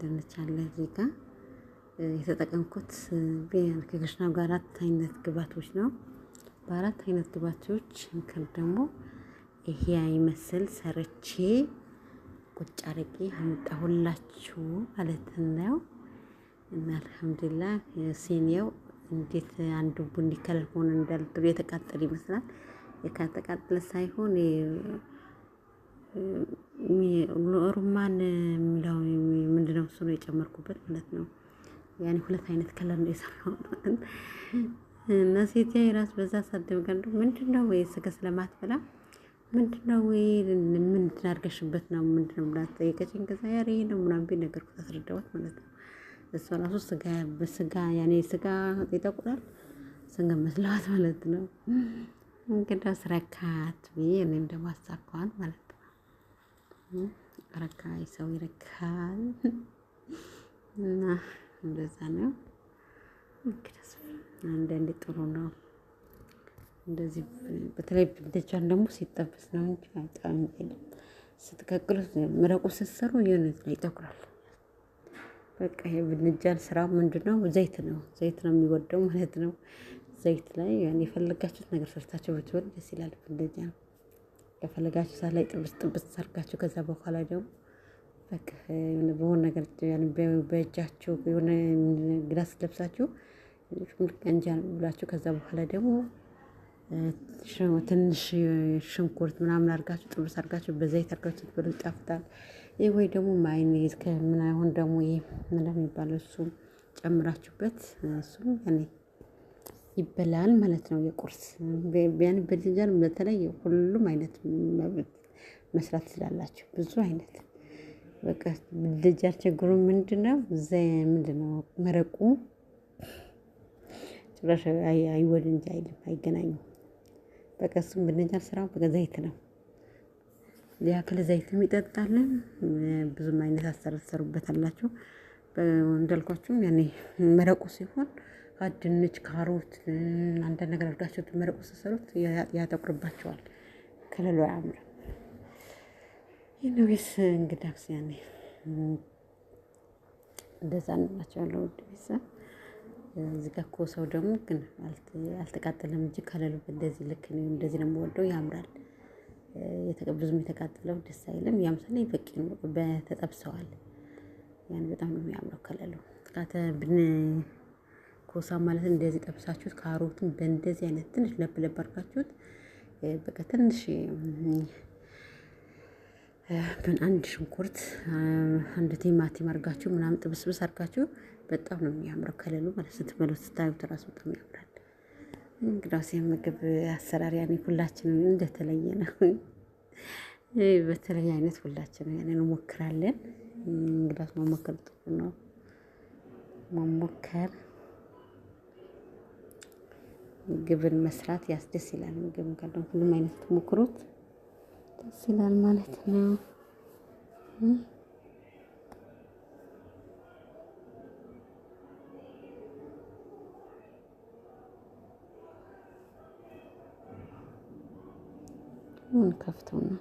ድንች አለ እዚህ ጋር የተጠቀምኩት ከክሽናው ጋር 4 አይነት ግብአቶች ነው። በ4 አይነት ግብአቶች እንከን ደግሞ ይሄ አይመስል ሰርቼ ቁጭ አድርጌ አመጣሁላችሁ ማለት ነው። እና አልሐምዱሊላህ ሲኒያው እንዴት አንዱ ቡኒ ከለር ሆነ እንዳልጥሩ የተቃጠለ ይመስላል። የተቃጠለ ሳይሆን ሩማን የሚለው ምንድነው እሱ ነው የጨመርኩበት ማለት ነው። ያኔ 2 አይነት ከለር ነው የሰራሁት እና ሴቴ ራስ በዛ ሳደም ጋር ምንድነው ወይ ስጋ ስለማትበላ ምንድነው ወይ ምን አድርገሽበት ነው ምንድነው ብላ ጠየቀችኝ። ከዛ ያሬ ነው ምናምን ቢነገርኩት አስረዳሁት ማለት ነው። እሷ ራሱ ስጋ በስጋ ያኔ ስጋ ይጠቁራል ስጋ መስሏት ማለት ነው። እንግዲህ አስረካት እኔም ደግሞ አሳካዋል ማለት ነው። ረካይ ሰው ይረካል እና እንደዛ ነው። እንግዲህ አንዳንዴ ጥሩ ነው እንደዚህ በተለይ ብቻን ደግሞ ሲጠበስ ነው እንጂ አይጣም አይደለም። ስትቀቅሉት መረቁ ስትሰሩ የሆነ ይጠቁራል በቃ ይሄ ብንጃን ስራ ምንድነው? ዘይት ነው። ዘይት ነው የሚወደው ማለት ነው። ዘይት ላይ ያን የፈለጋችሁት ነገር ሰርታችሁ ብትበሉ ደስ ይላል። ብንጃን ከፈለጋችሁ ሰዓት ላይ ጥብስ ጥብስ ሰርጋችሁ ከዛ በኋላ ደግሞ በቃ የሆነ በሆነ ነገር በእጃችሁ የሆነ ግላስ ለብሳችሁ እንጃን ብላችሁ ከዛ በኋላ ደግሞ ትንሽ ሽንኩርት ምናምን አድርጋችሁ ጥብስ አድርጋችሁ በዘይት አድርጋችሁ ትበሉ ይጣፍጣል። ይሄ ወይ ደግሞ ማይኔዝ ከምን አይሆን ደግሞ ይሄ ምን እንደሚባለው እሱ ጨምራችሁበት እሱም ያኔ ይበላል ማለት ነው። የቁርስ ቢያን በድንጃን በተለይ ሁሉም አይነት መስራት ስላላችሁ ብዙ አይነት በቃ ድንጃን ችግሩ ምንድነው? ምንድነው መረቁ ጭራሽ አይወድ እንጂ አይልም አይገናኙም። በቃ እሱም ብንጃን ስራው በቃ ዘይት ነው። ሊያክል ዘይትም ይጠጣልን ብዙም አይነት አሰራር ትሰሩበታላችሁ። እንዳልኳችሁም ያኔ መረቁ ሲሆን ድንች፣ ካሮት አንዳንድ ነገር አድርጋችሁት መረቁ ስትሰሩት ያጠቁርባቸዋል። ከለሉ አያምርም። ይሄስ እንግዳስ ያኔ እንደዛ እንላቸዋለን። ውድ ቤተሰብ እዚህ ጋር እኮ ሰው ደግሞ ግን አልተቃጠለም እንጂ ከለሉ እንደዚህ ልክ ነው። እንደዚህ ነው የምወደው። ያምራል። ብዙም የተቃጠለው ደስ አይልም። ያምሳሌ በቂ ነው። በተጠብሰዋል ያን በጣም ነው የሚያምረው ከለሉ ኮሳ ማለት እንደዚህ ጠብሳችሁት ካሮቱን በእንደዚህ አይነት ትንሽ ለብ ለብ አድርጋችሁት በቃ ትንሽ አንድ ሽንኩርት አንድ ቲማቲም አድርጋችሁ ምናምን ጥብስብስ አድርጋችሁ በጣም ነው የሚያምረው ከለሉ ማለት ስትበሉት ስታዩት እራሱ በጣም ያምራል። እንግዲያውስ የምግብ አሰራር ያኔ ሁላችንም እንደተለየ ነው። በተለየ አይነት ሁላችንም ያንን እንሞክራለን። እንግዲያውስ መሞከር ጥሩ ነው። መሞከር ምግብን መስራት ያስደስ ይላል። ምግብን ካለው ሁሉም አይነት ተሞክሮት ደስ ይላል ማለት ነው። ምን ከፍተው ነው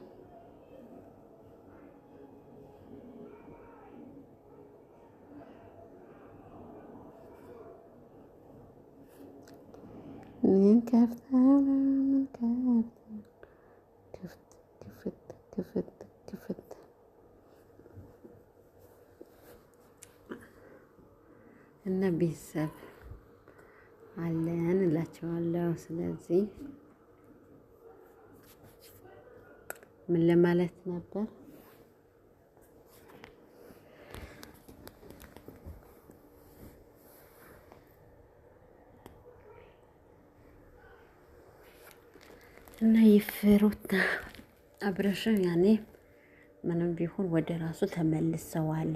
ምን ከፍተው ምን ክፍት እና ቤተሰብ አለን እላቸዋለሁ። ስለዚህ ምን ለማለት ነበር? እና ይፍሩት አብረሽ ያኔ ምንም ቢሆን ወደ ራሱ ተመልሰዋል።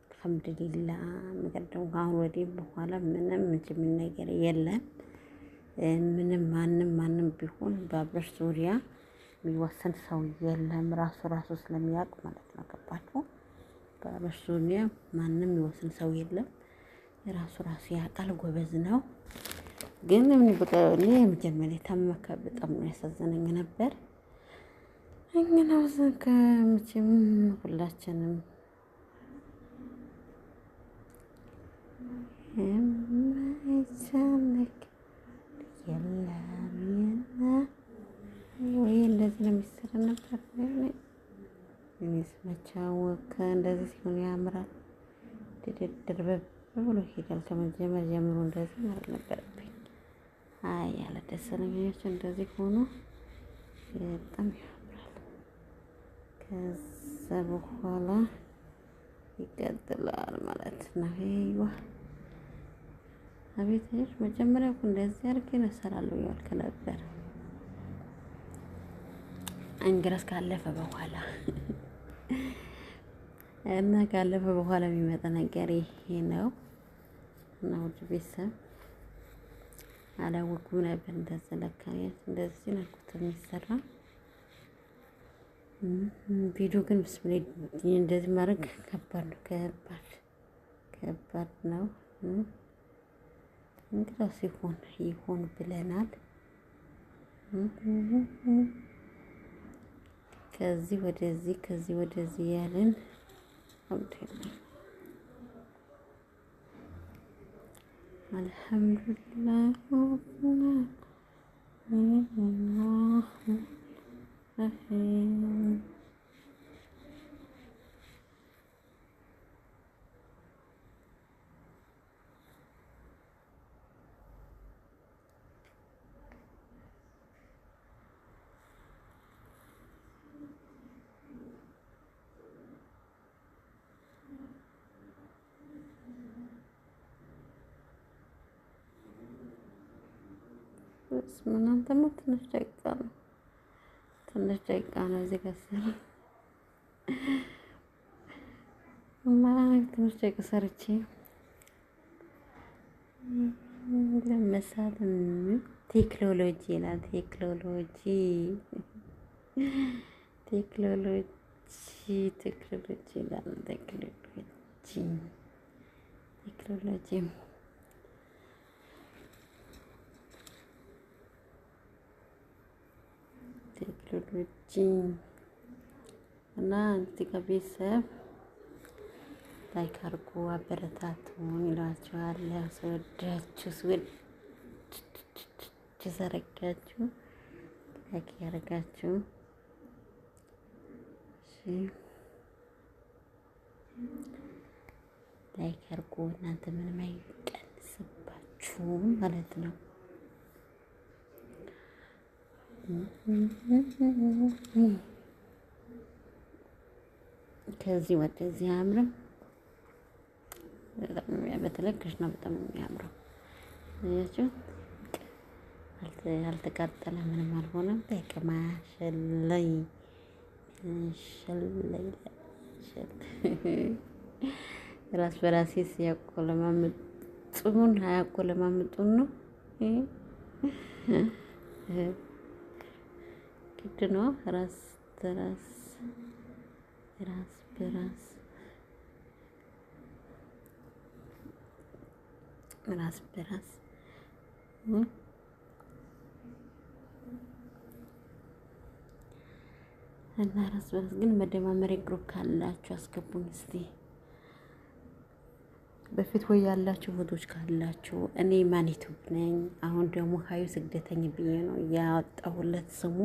አልሐምዱሊላህ መቀደም ካሁን ወዲህ በኋላ ምንም ምን ነገር የለም። ምንም ማንም ቢሆን በአብረሽ ዙሪያ የሚወሰን ሰው የለም። ራሱ ስለሚያውቅ ማለት ነው። ገባችሁ? በአብረሽ ዙሪያ ማንም የሚወሰን ሰው የለም። ራሱ ያውቃል። ጎበዝ ነው። ግን እኔ መጀመሪያ ታመመ በጣም ነው ያሳዘነኝ ነበር። እንግዲያው መቼም ሁላችንም የማይቻልክ የለም ወይ እንደዚህ ነው የሚሰራ ነበር። እኔስ መቻወከ እንደዚህ ሲሆን ያምራል። ድርብብ ብሎ ይሄዳል። ከመጀመር ጀምሮ እንደዚህ ማለት ነበረብኝ። አይ ያለ ደስ ነው እንደዚህ ሆኖ በጣም ያምራል። ከዛ በኋላ ይቀጥላል ማለት ነው። ይዋ አቤት መጀመሪያ እኮ እንደዚህ አድርጌ እሰራለሁ ያልክ ነበር። እንግዲያስ ካለፈ በኋላ እና ካለፈ በኋላ የሚመጣ ነገር ይሄ ነው። እና ውድ ቤተሰብ አላወኩም ነበር እንደዚህ ለካ እንደዚህ ነው የሚሰራ ቪዲዮ። ግን ብስምላ እንደዚህ ማድረግ ከባድ ነው። እንግዲያውስ ይሆን ብለናል። ከዚህ ወደዚህ ያለን አልሐምዱሊላህ እናንተማ ትንሽ ደቂቃ ነው። ትንሽ ደቂቃ ነው እዚህ ጋር እና ትንሽ ደቂቃ ሰርቼ ለመሳት ቴክኖሎጂ ይላል። ቴክኖሎጂ ይላል። ቴክኖሎጂ እና እዚህ ጋር ቤተሰብ ላይክ አድርጉ፣ አበረታቱኝ እላችኋለሁ። ስወዳችሁ ዘረጋችሁ ላይክ ያደረጋችሁ ላይክ አድርጉ። እናንተ ምንም አይቀንስባችሁም ማለት ነው። ከዚህ ወደዚህ አያምርም። በተለይ ክሽና በጣም የሚያምረው አያችሁ። አልተቃጠለ ምንም አልሆነም። በቃ ማሸለይ ራስ በራሴ ሲያቆለማምጡን አያቆለማምጡን ነው። ግድ ነው። ራስ በራስ እና ራስ በራስ ግን መደማመሪያ ግሩፕ ካላችሁ አስገቡኝ እስቲ። በፊት ወይ ያላችሁ ፎቶች ካላችሁ እኔ ማን ዩቲዩብ ነኝ። አሁን ደግሞ ሀዩ ስግደተኝ ብዬ ነው ያወጣሁለት ስሙ።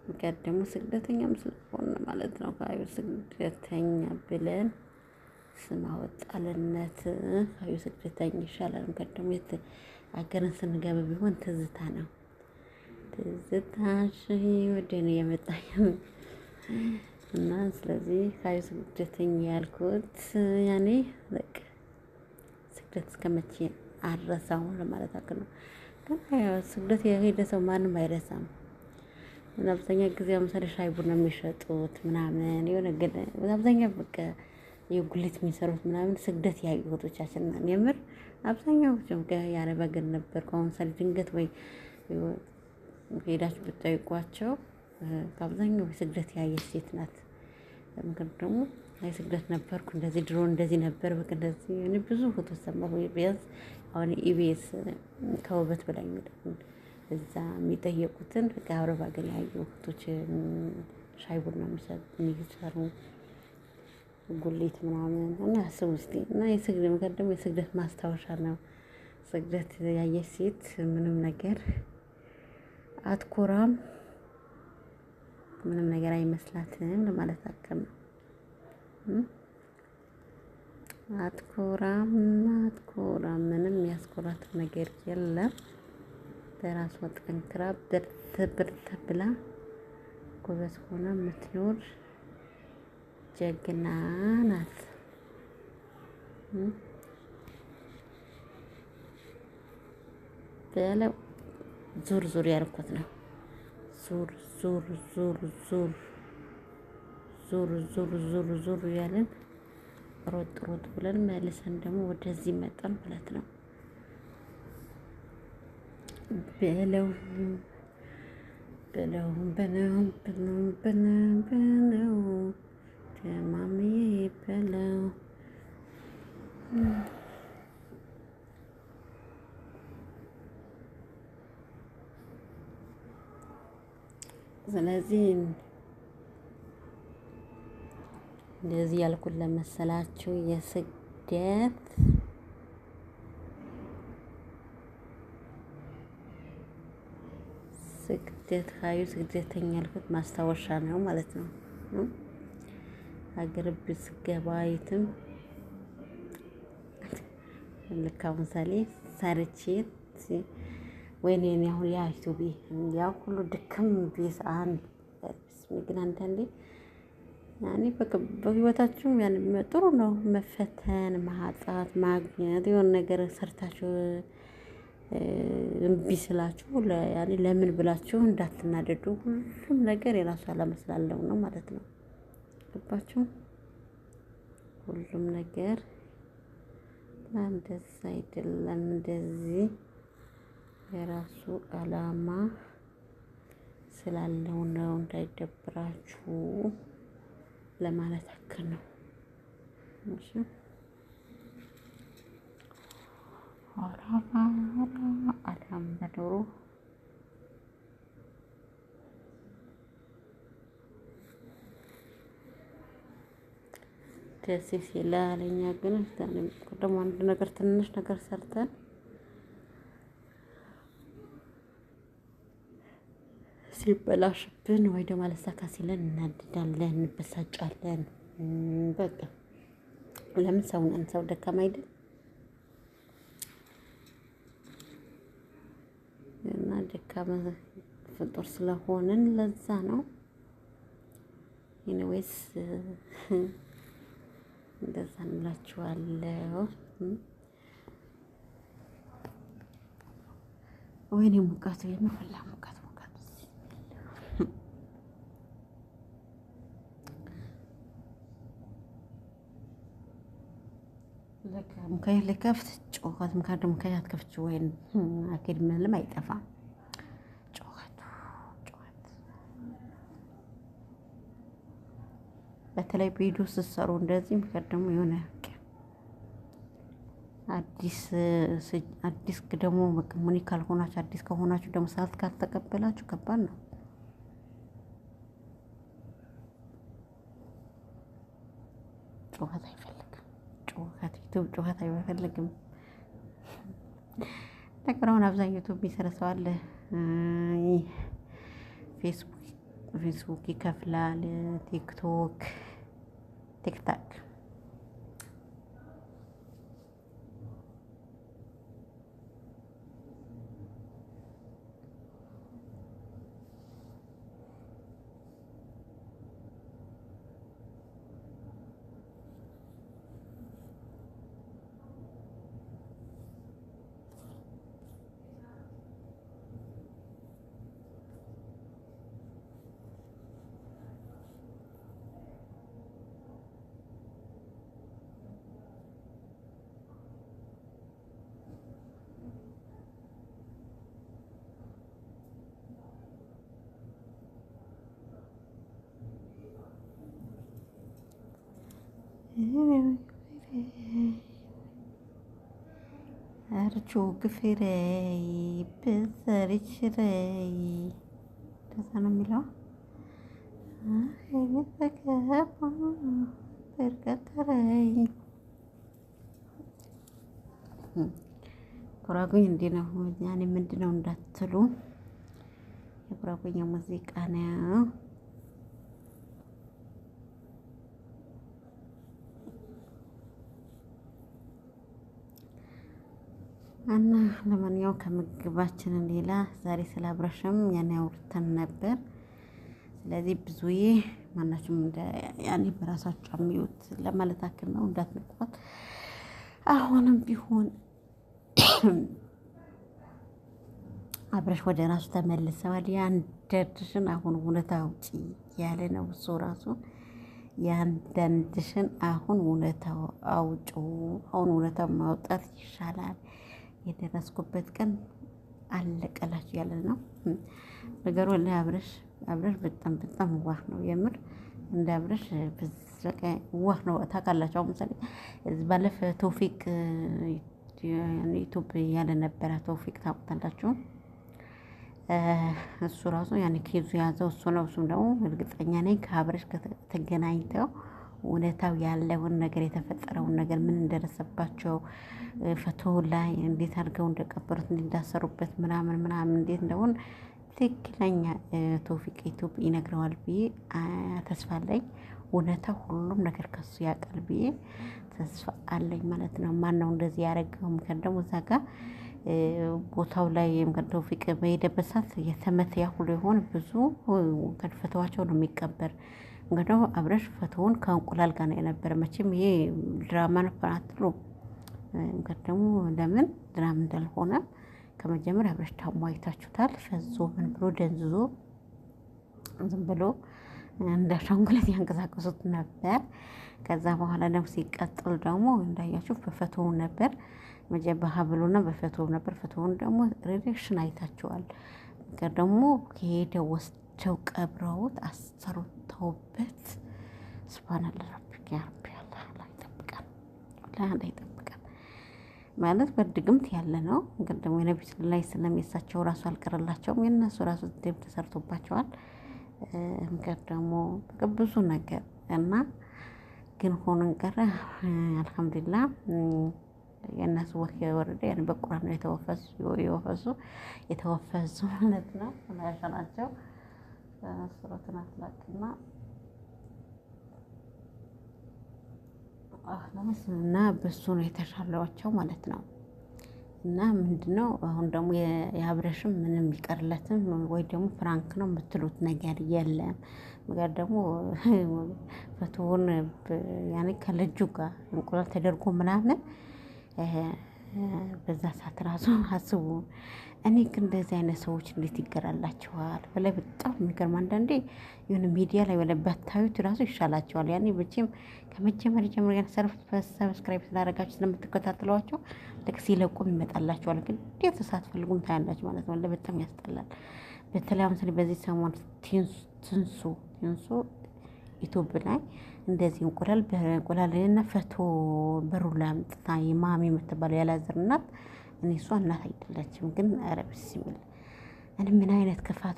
ምክንያት ደግሞ ስግደተኛም ስለሆነ ማለት ነው። ሀዩ ስግደተኛ ብለን ስም አወጣልነት። ሀዩ ስግደተኛ ይሻላል። ምክንያት ደግሞ አገርን ስንገባ ቢሆን ትዝታ ነው። ትዝታሽ ወደ እኔ የመጣኝ እና ስለዚህ ሀዩ ስግደተኛ ያልኩት ያኔ በቃ ስግደት እስከመቼ አልረሳውም ለማለት አክል ነው። ግን ስግደት የሄደ ሰው ማንም አይረሳም። አብዛኛው ጊዜ ለምሳሌ ሻይ ቡና የሚሸጡት ምናምን የሆነ ግን አብዛኛው በቃ የጉሊት የሚሰሩት ምናምን ስግደት ያዩ እህቶቻችን ነን። የምር አብዛኛው ያረባ ግን ነበር። አሁን ምሳሌ ድንገት ወይ ሄዳችሁ ብትጠይቋቸው ከአብዛኛው ስግደት ያየች ሴት ናት። ምክንያቱም ደግሞ ስግደት ነበርኩ እንደዚህ ድሮ እንደዚህ ነበር በቃ እንደዚህ እኔ ብዙ ፎቶች ሰማሁ። ቢያንስ አሁን ኢቢኤስ ከውበት በላይ እዛ የሚጠየቁትን በቃ አረብ ሀገር ያዩ ፎቶች ሻይ ቡና የሚሰሩ ጉሊት ምናምን እና አስቡ እስኪ። እና የስግደት ምክንያት ደግሞ የስግደት ማስታወሻ ነው። ስግደት ያየች ሴት ምንም ነገር አትኮራም፣ ምንም ነገር አይመስላትም ለማለት አክል ነው። አትኮራም ምንም ያስኮራት ነገር የለም። በራሷ ጠንክራ በርታ ብላ ጎበዝ ሆና የምትኖር ጀግና ናት። በለው ዙር ያልኩት ነው። ዙር ያለን ሮጥ ብለን መልሰን ደግሞ ወደዚህ መጣን ማለት ነው። በለው ተማሚ በለው። ስለዚህ እንደዚህ ያልኩት ለመሰላችሁ የስግደት ስግደት ሀዩ ስግደተኛ ያልኩት ማስታወሻ ነው ማለት ነው። ሀገር ብትገባ የትም ልክ አሁን ምሳሌ ሰርቼ ወይኔ እኔ አሁን ያ ዩቲዩብ ያ ሁሉ ድክም ቢስ ግን አንዳንዴ ያኔ በህይወታችሁ ያን ጥሩ ነው መፈተን ማጣት ማግኘት የሆነ ነገር ሰርታችሁ እምቢ ስላችሁ ያኔ ለምን ብላችሁ እንዳትናደዱ ሁሉም ነገር የራሱ ዓላማ ስላለው ነው ማለት ነው። ገባችሁ? ሁሉም ነገር እንደዛ አይደለም እንደዚህ የራሱ ዓላማ ስላለው ነው እንዳይደብራችሁ ለማለት አክል ነው። እሺ አላም በዶሮ ደስ ይላል። እኛ ግን ደግሞ አንድ ነገር ትንሽ ነገር ሰርተን ሲበላሽብን ወይ ደግሞ አልሳካ ሲለን እናድዳለን፣ እንበሳጫለን። በቃ ለምን ሰው ደካማ አይደል? እና ደካማ ፍጡር ስለሆንን ለዛ ነው። ኤኒዌይስ እንደዛ እንላችኋለሁ። ወይኔ ሙቀቱ የምፈላ ሙቀቱ ሙካይ ለከፍት ጮኸት ሙካይ ደግሞ ሙካያት ከፍች ወይን አኪድ ምንም አይጠፋም። ጮኸት በተለይ ቪዲዮ ስትሰሩ እንደዚህ ምክር ደግሞ የሆነ አዲስ ደግሞ ሙኒ ካልሆናችሁ አዲስ ከሆናችሁ ደግሞ ሰዓት ካልተቀበላችሁ ከባድ ነው። ጩኸት አይፈልግም። ዩቲዩብ ጩኸት አይፈልግም። ነገር አሁን አብዛኛው ዩቲዩብ የሚሰራ ሰው አለ። ፌስቡክ ይከፍላል፣ ቲክታክ አርቾ ግፍረይ በዘርችረይ እንደዛ ነው የሚለው። በርቀጠረይ ጉራጉኝ እንዲህ ነው። ያኔ ምንድነው እንዳትሉ የጉራጉኛ ሙዚቃ ነው። እና ለማንኛውም ከምግባችን ሌላ ዛሬ ስለ አብረሽም ያን አውርተን ነበር። ስለዚህ ብዙዬ ማናችሁም ያኔ በራሳችሁ አሚዩት ለማለት አክል ነው፣ እንዳትነቋት። አሁንም ቢሆን አብረሽ ወደ ራሱ ተመልሰዋል። ያንደድሽን አሁን እውነታ አውጪ ያለ ነው እሱ ራሱ። ያንደድሽን አሁን እውነታው አውጪ፣ አሁን እውነታው ማውጣት ይሻላል። የደረስኩበት ቀን አለቀላችሁ ያለ ነው ነገሩ። ለአብረሽ በጣም ዋህ ነው የምር። እንደ አብረሽ በቃ ዋህ ነው ታውቃላችሁ። አሁን ምሳሌ ባለፈ ቶፊቅ ዩቲዩብ ያለ ነበረ። ቶፊቅ ታውቁታላችሁ። እሱ ራሱ ያኔ ኬዙ ያዘው እሱ ነው። እሱም ደግሞ እርግጠኛ ነኝ ከአብረሽ ተገናኝተው እውነታው ያለውን ነገር የተፈጠረውን ነገር ምን እንደደረሰባቸው ፈቶ ላይ እንዴት አድርገው እንደቀበሩት እንዳሰሩበት ምናምን እንዴት እንደሆነ ትክክለኛ ቶፊቅ ዩቲዩብ ይነግረዋል ብዬ ተስፋ አለኝ። እውነታ ሁሉም ነገር ከሱ ያውቃል ብዬ ተስፋ አለኝ ማለት ነው። ማነው እንደዚህ ያደረገው? ምክንያት ደግሞ እዛ ጋር ቦታው ላይ ቶፊቅ በሄደበት ሰዓት የተመተ ያሁሉ የሆነ ብዙ ፈተዋቸው ነው የሚቀበር። እንግዲህ አብረሽ ፈተውን ከእንቁላል ጋር ነው የነበረ። መቼም ይሄ ድራማ ነበር አትሉ። እንግዲህ ደግሞ ለምን ድራማ እንዳልሆነ ከመጀመሪያ አብረሽ ታሞ አይታችሁታል። ፈዞ ምን ብሎ ደንዝዞ ዝም ብሎ እንዳሻንጉለት ያንቀሳቀሱት ነበር። ከዛ በኋላ ደግሞ ሲቀጥል ደግሞ እንዳያችሁ በፈቶውን ነበር በሀብሉና በፈቶው ነበር። ፈቶውን ደግሞ ሪሌክሽን አይታችኋል። ደግሞ ከሄደ ወስደው ቀብረውት አሰርተውበት ሱብሃንአላህ ረቢክ ያ ረቢ አላህ ይጠብቀን። አላህ ይጠብቀን ማለት በድግምት ያለ ነው። ግን ደግሞ የነብዩ ሰለላሁ ዐለይሂ ወሰለም የሳቸው ራሱ አልቀረላቸውም። የነሱ ራሱ ደም ተሰርቶባቸዋል። እንግዲህ ደግሞ ብዙ ነገር እና ግን ሆኖን ቀረ። አልሐምዱሊላህ የእነሱ ወህ ወረደ ያን በቁርአን ነው የተወፈሱ ማለት ነው። ናቸው ሱረቱን አትላቅና እና በሱ ነው የተሻለዋቸው ማለት ነው። እና ምንድነው አሁን ደግሞ የአብረሽም ምንም ይቀርለትም ወይ ደግሞ ፍራንክ ነው የምትሉት ነገር የለም። ነገር ደግሞ ፈቶውን ያኔ ከልጁ ጋር እንቁላል ተደርጎ ምናምን በዛ ሰዓት ራሱ አስቡ። እኔ ግን እንደዚህ አይነት ሰዎች እንዴት ይገራላቸዋል? በላይ በጣም የሚገርም አንዳንዴ የሆነ ሚዲያ ላይ ወለ ባታዩት ራሱ ይሻላቸዋል። ያኔ መቼም ከመጀመሪያ ጀምሮ ሰብስክራይብ ስላደረጋችሁ ስለምትከታተሏቸው ልክ ሲለቁም ይመጣላችኋል። ግን እንዴት ሳትፈልጉም ታያላችሁ ማለት ነው። በጣም ያስጠላል። በተለይ አሁን በዚህ ሰሞን ትንሱ ዩቲዩብ ላይ እንደዚህ እንቁላልና ፈቶ በሩ ላይ አምጥታ የማሚ የምትባለው ያላዘር እናት እኔ እሷ እናት አይደለችም። ግን ኧረ ቢስሚል እኔ ምን አይነት ክፋት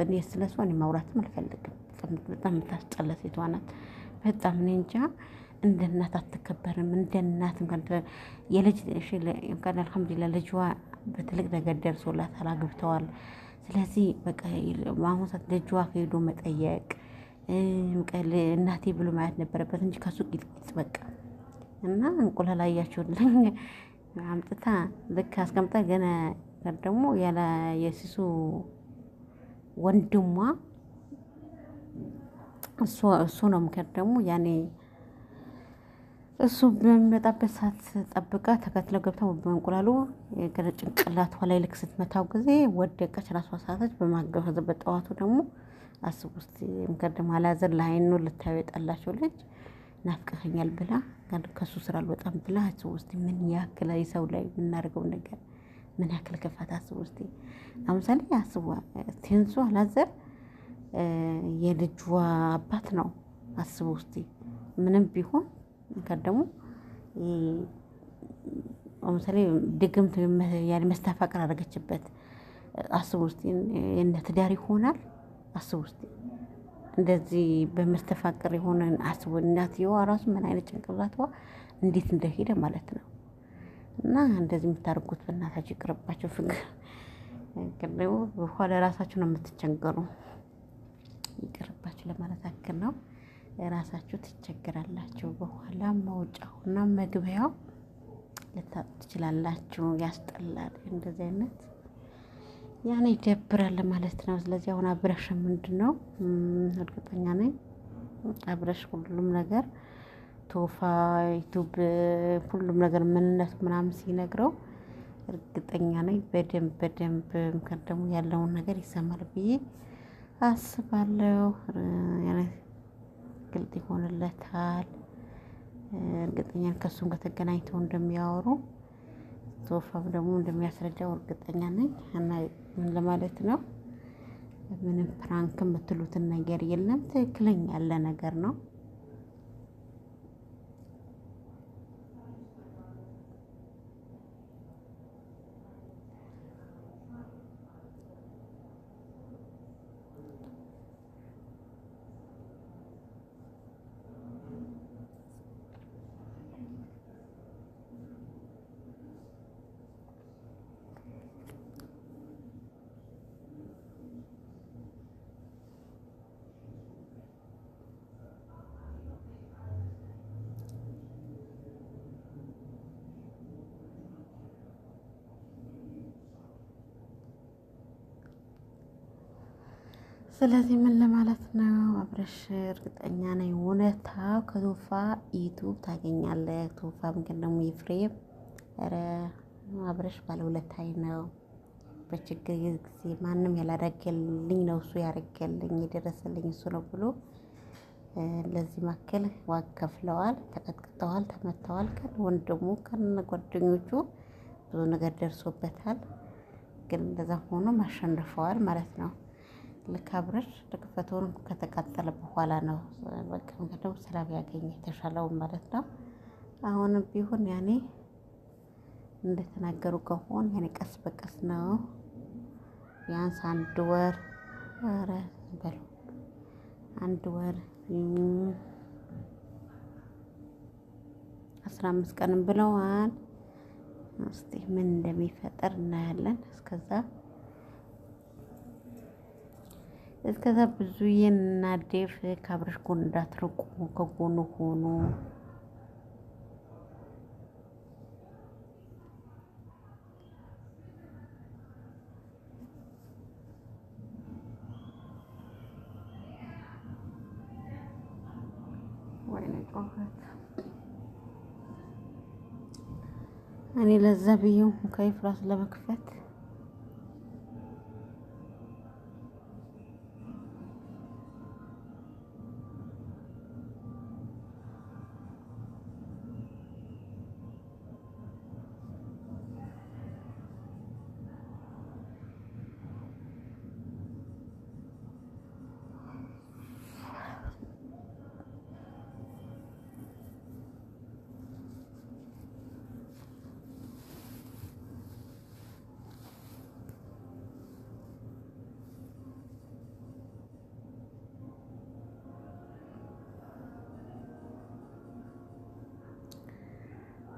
እኔ ስለሷ እኔ ማውራትም አልፈልግም። በጣም የምታስጠላ ሴቷ ናት። በጣም እኔ እንጃ። እንደ እናት አትከበርም። እንደ እናት እንኳን የልጅ እንኳን አልሐምዱሊላህ ልጇ በትልቅ ነገር ደርሶላታል፣ አግብተዋል። ስለዚህ በቃ አሁን ሰዓት ልጇ ከሄዶ መጠየቅ እናቴ ብሎ ማየት ነበረበት እንጂ ከሱ ቂጥቂጥ በቃ እና እንቁላል አያችሁልኝ አምጥታ ልክ አስቀምጣ ገና ደግሞ ያለ የሲሱ ወንድሟ እሱ ነው ምክር ደግሞ ያኔ እሱ በሚመጣበት ሰዓት ጠብቃ ተከትለው ገብታ በእንቁላሉ ጭንቅላቷ ላይ ልክ ስትመታው ጊዜ ወደቀች፣ ራሷ ሳተች። በማገፈዝበት ጠዋቱ ደግሞ አስቡ እስቲ ምከደም አላዘር ለአይኑ ልታዩ የጠላቸው ልጅ ናፍቀኸኛል ብላ ከሱ ስራ አልወጣም ብላ አስቡ እስቲ ምን ያክል ሰው ላይ የምናደርገው ነገር ምን ያክል ክፋት አስቡ እስቲ። ለምሳሌ አስቡ ትንሱ አላዘር የልጇ አባት ነው። አስቡ እስቲ ምንም ቢሆን ደግሞ ለምሳሌ ድግምት ያለ መስተፋቅር አደረገችበት። አስቡ እስቲ የነ ትዳር ይሆናል። አስቡ እስቲ እንደዚህ በመስተፋቅር የሆነ አስቡ። እናትየዋ ራሱ ምን አይነት ጭንቅላቷ እንዴት እንደሄደ ማለት ነው። እና እንደዚህ የምታደርጉት በእናታችሁ ይቅርባችሁ። ፍቅር ደግሞ በኋላ ራሳችሁ ነው የምትቸገሩ። ይቅርባችሁ ለማለት ያክል ነው። ራሳችሁ ትቸገራላችሁ። በኋላ መውጫውና መግቢያው ልታጡ ትችላላችሁ። ያስጠላል። እንደዚህ አይነት ያኔ ይደብራል ማለት ነው። ስለዚህ አሁን አብረሽ ምንድነው እርግጠኛ ነኝ አብረሽ ሁሉም ነገር ቶፋ ዩቲዩብ ሁሉም ነገር ምንነት ምናምን ሲነግረው እርግጠኛ ነኝ በደንብ ምክር ደግሞ ያለውን ነገር ይሰማል ብዬ አስባለሁ። ያኔ ግልጥ ይሆንለታል። እርግጠኛ ከሱም ጋር ተገናኝተው እንደሚያወሩ ቶፋም ደግሞ እንደሚያስረዳው እርግጠኛ ነኝ። እና ምን ለማለት ነው ምንም ፕራንክ የምትሉትን ነገር የለም። ትክክለኛ ያለ ነገር ነው። ስለዚህ ምን ለማለት ነው አብረሽ እርግጠኛ ነኝ እውነታው ከቶፋ ዩቱብ ታገኛለህ። ቶፋም ግን ደግሞ ኤፍሬም ኧረ አብረሽ ባለውለታዬ ነው። በችግር ጊዜ ማንም ያላደረገልኝ ነው እሱ ያደረገልኝ የደረሰልኝ እሱ ነው ብሎ ለዚህ መካከል ዋጋ ከፍለዋል፣ ተቀጥቅጠዋል፣ ተመተዋል። ግን ወንድሙ ከነ ጓደኞቹ ብዙ ነገር ደርሶበታል። ግን እንደዛ ሆኖ አሸንፈዋል ማለት ነው። ልክ አብረሽ ለክፈቶን ከተቃጠለ በኋላ ነው በቃ ደግሞ ሰላም ያገኘ የተሻለውን ማለት ነው። አሁንም ቢሆን ያኔ እንደተናገሩ ከሆነ ያኔ ቀስ በቀስ ነው። ቢያንስ አንድ ወር ኧረ በሉ አንድ ወር 15 ቀንም ብለዋል። እስቲ ምን እንደሚፈጠር እናያለን። እስከዛ ብዙ የናዴፍ ከአብረሽ ጎን እንዳትርቁ ከጎኑ ሆኑ። ወይኔ ጮኸት እኔ ለዛ ብዬው ከይፍራስ ለመክፈት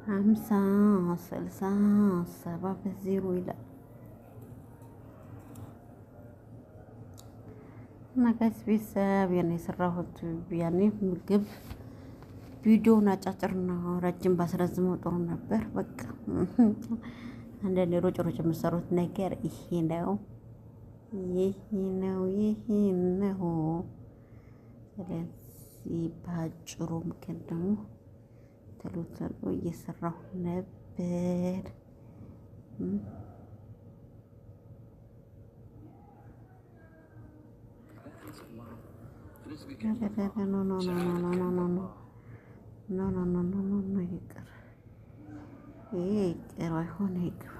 ሃምሳ 60 70 በዜሮ ይላል እና ጋይስ ቤተሰብ ያኔ የሰራሁት ያኔ ምግብ ቪዲዮውን አጫጭር ነው። ረጅም ባስረዝመው ጥሩ ነበር። በቃ አንዳንዴ ሮጭ የምሰሩት ነገር ይሄ ነው። ስለዚህ ባጭሩ ምክር ደግሞ ተሎ እየሰራሁ ነበር። ይቅር አይሆን ይቅር።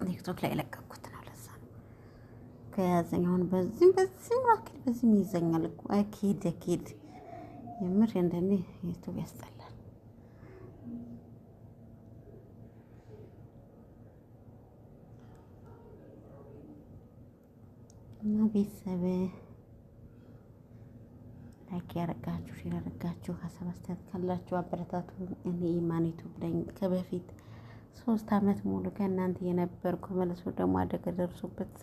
ቲክቶክ ላይ የለቀኩት ነው። ለዛ ነው ከያዘኝ አሁን በዚህም ይዘኛል እኮ አኪድ የምር እንደኔ ዩቲዩብ ያስጠላል። እና ቤተሰብ ላይክ ያደረጋችሁ ሼር ያደረጋችሁ ሀሳብ አስተያየት ካላችሁ አበረታቱ። እኔ ኢማን ዩቲዩብ ላይ ከበፊት 3 አመት ሙሉ ከእናንተ የነበርኩ መልሶ ደግሞ አደጋ ደርሶበት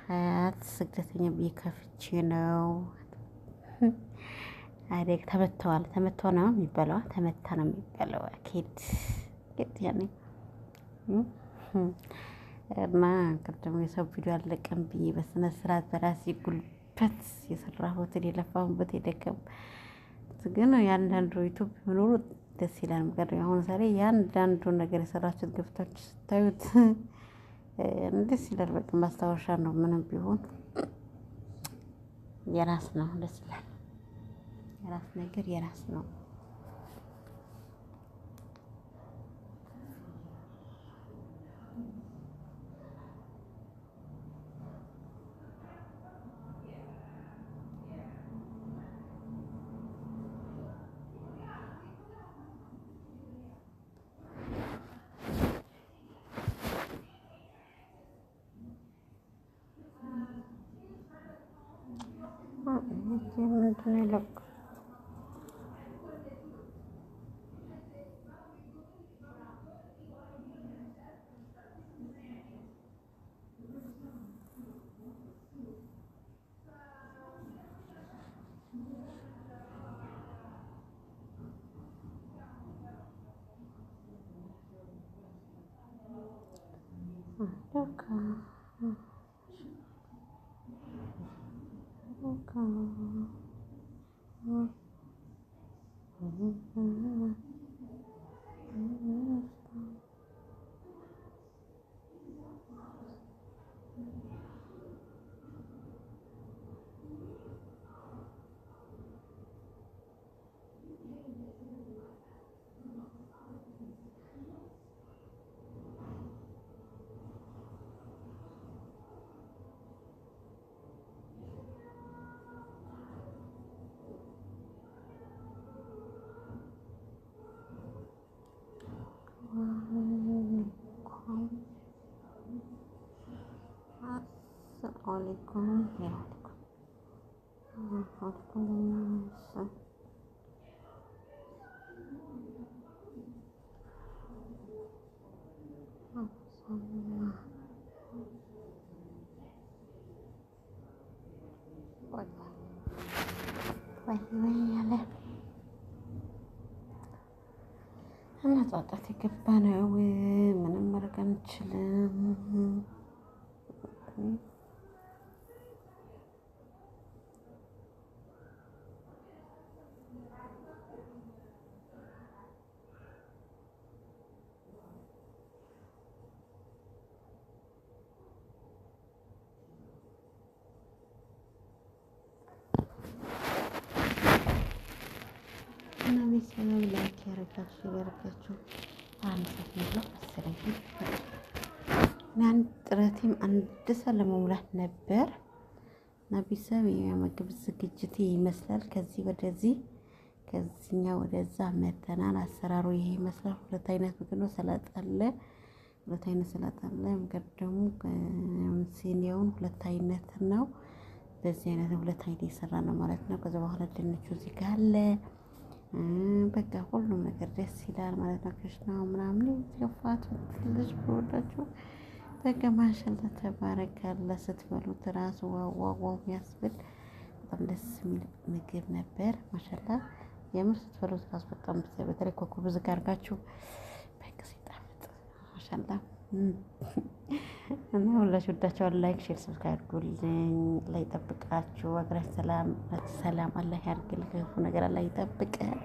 ሀያት ስግደተኛ ብዬ ከፍቼ ነው። አደግ ተመተው ነው የሚባለው። ተመታ ነው የሚባለው። አኪድ ያኔ እና ቅድም የሰው ቪዲዮ አለቀም ብዬ በስነ ስርዓት በራሴ ጉልበት የሰራሁትን የለፋሁበት የደከም ግን ያንዳንዱ ዩቲዩብ መኖሩ ደስ ይላል። ምክንያቱም አሁን ዛሬ ያንዳንዱን ነገር የሰራችሁት ገብታችሁ ስታዩት ደስ ይላል። በቃ ማስታወሻ ነው። ምንም ቢሆን የራስ ነው። ደስ ይላል። የራስ ነገር የራስ ነው። ምንድን ነው የለቀው? Assalamualaikum ya. Waalaikumsalam. ያለ እና ጧጧት የገባ ነው። ምንም ማድረግ አንችልም። እና ቤተሰብ ላይክ ያደረጋችሁ አንድ ሰዓት ነው መሰለኝ። አንድ ጥረቴም አንድ ሰዓት ለመሙላት ነበር። እና ቤተሰብ የምግብ ዝግጅት ይመስላል። ከዚህ ወደዚህ ከዚህኛው ወደዛ መተናል። አሰራሩ ይሄ ይመስላል። ሁለት አይነት ምግብ ነው። ሰላጣ አለ፣ ሁለት አይነት ሰላጣ አለ። ምግብ ደግሞ ሲኒያውን ሁለት አይነት ነው። በዚህ አይነት ሁለት አይነት የሰራ ነው ማለት ነው። ከዛ በኋላ ድንቹ እዚህ ጋር አለ። በቃ ሁሉም ነገር ደስ ይላል ማለት ነው። ክሽናው ምናምን ይገፋት ልጅ ብወዳችሁ በቃ ማሻአላ ተባረካላ። ስትበሉት ራሱ ዋው የሚያስብል በጣም ደስ የሚል ምግብ ነበር። ማሻአላ የምር ስትበሉት ራሱ በጣም በተለይ ኮኮብ ዝግ አድርጋችሁ በቃ ሲጣፍጥ ማሻአላ። እና ሁላችሁ ወዳችኋለሁ። ላይክ ሼር ሰብስክራይብ አድርጉልኝ። ላይ ጠብቃችሁ ሀገራችን ሰላም አላህ ያድርግልን። ክፉ ነገር አላህ ይጠብቀን።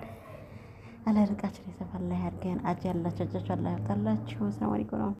አላህ ርቃችን የሰፋ አላህ ያድርገን። አጅ ያላችሁ እጃችሁ አላህ ያወጣላችሁ። ሰላም አለይኩም።